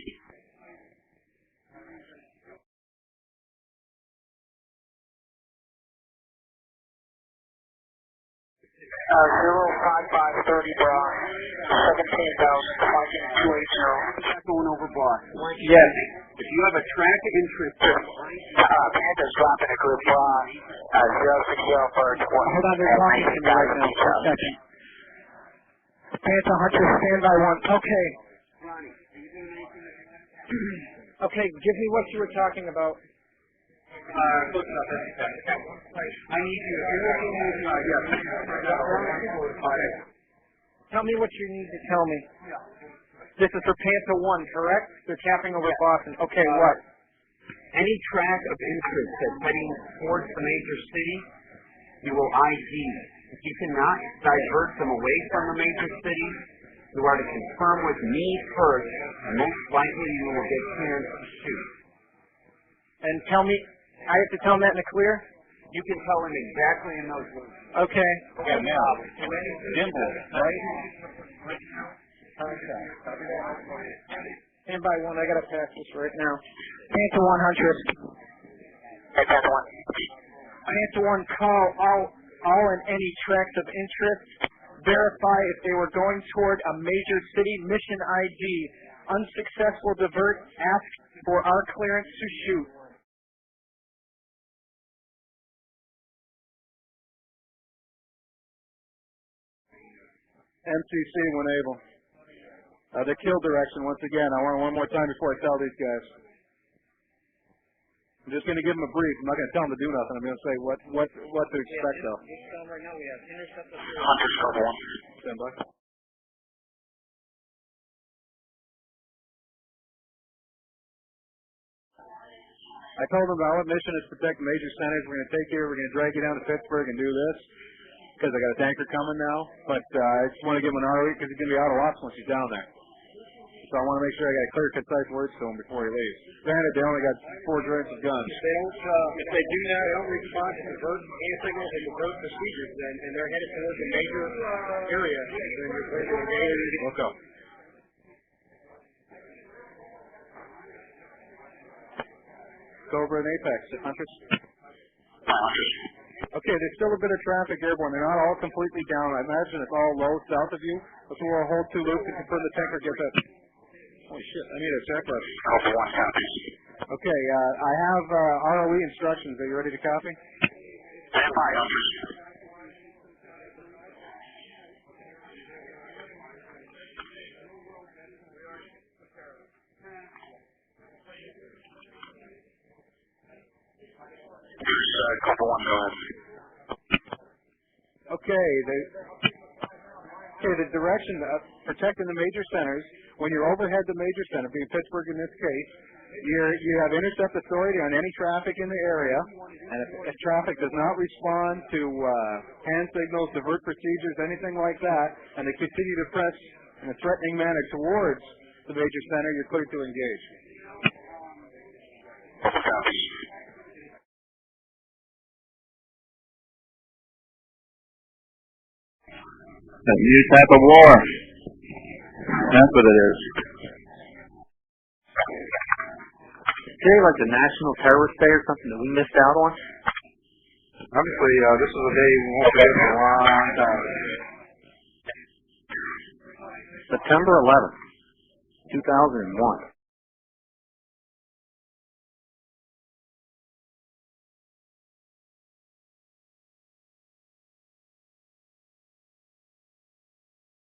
0530 Brock, 17,000, flight 280. Going over Brock. Yes. If you have a track of interest, Panthers dropping a group Brock, 06 for 20. Hold on, they're talking to me right now for a second. Panther Hunter, standby 1. Okay. Okay, give me what you were talking about. I need you. Tell me what you need to tell me. This is for Panther 1, correct? They're tapping over Boston. Okay, what? Any track of interest that's heading towards the major city, you will ID. If you cannot divert them away from the major city, you are to confirm with me first, and most likely you will get clearance to shoot. And tell me, I have to tell them that in the clear? You can tell them exactly in those words. Okay. Yeah, now, Dimble, right? Okay. Stand by 1, I gotta pass this right now. Panther 1 Huntress. Hey, Panther 1. Panther 1, call all and any tracks of interest. Verify if they were going toward a major city. Mission ID. Unsuccessful divert. Ask for our clearance to shoot. MCC when able. The kill direction, once again. I want it one more time before I tell these guys. I'm just going to give them a brief. I'm not going to tell them to do nothing. I'm going to say what to expect, though. Right now we have intercepted. Hunter Scope 1. Stand by. I told them our mission is to protect major centers. We're going to take you. We're going to drag you down to Pittsburgh and do this. Because I got a tanker coming now, but I just want to give him an ROE because he's going to be out of lots once he's down there. So I want to make sure I got clear, concise words to him before he leaves. Granted, they only got 4 joints of guns. If they don't respond to divert hand signals and divert procedures, and they're headed towards a major area, then you're clear to engage. Look up. Cobra and Apex, Hunters. Okay, there's still a bit of traffic airborne. They're not all completely down. I imagine it's all low south of you. But we'll hold 2 loops to confirm the tanker gets it. Holy shit, I need a check list. Okay, I have ROE instructions. Are you ready to copy? Stand by, Hunters. Couple 1, go ahead. Okay, the direction of protecting the major centers, when you're overhead the major center, being Pittsburgh in this case, you have intercept authority on any traffic in the area, and if traffic does not respond to hand signals, divert procedures, anything like that, and they continue to press in a threatening manner towards the major center, you're clear to engage. A new type of war. That's what it is. Today, like the National Terrorist Day or something that we missed out on? Obviously, this is a day we won't forget for a long time. September 11th, 2001.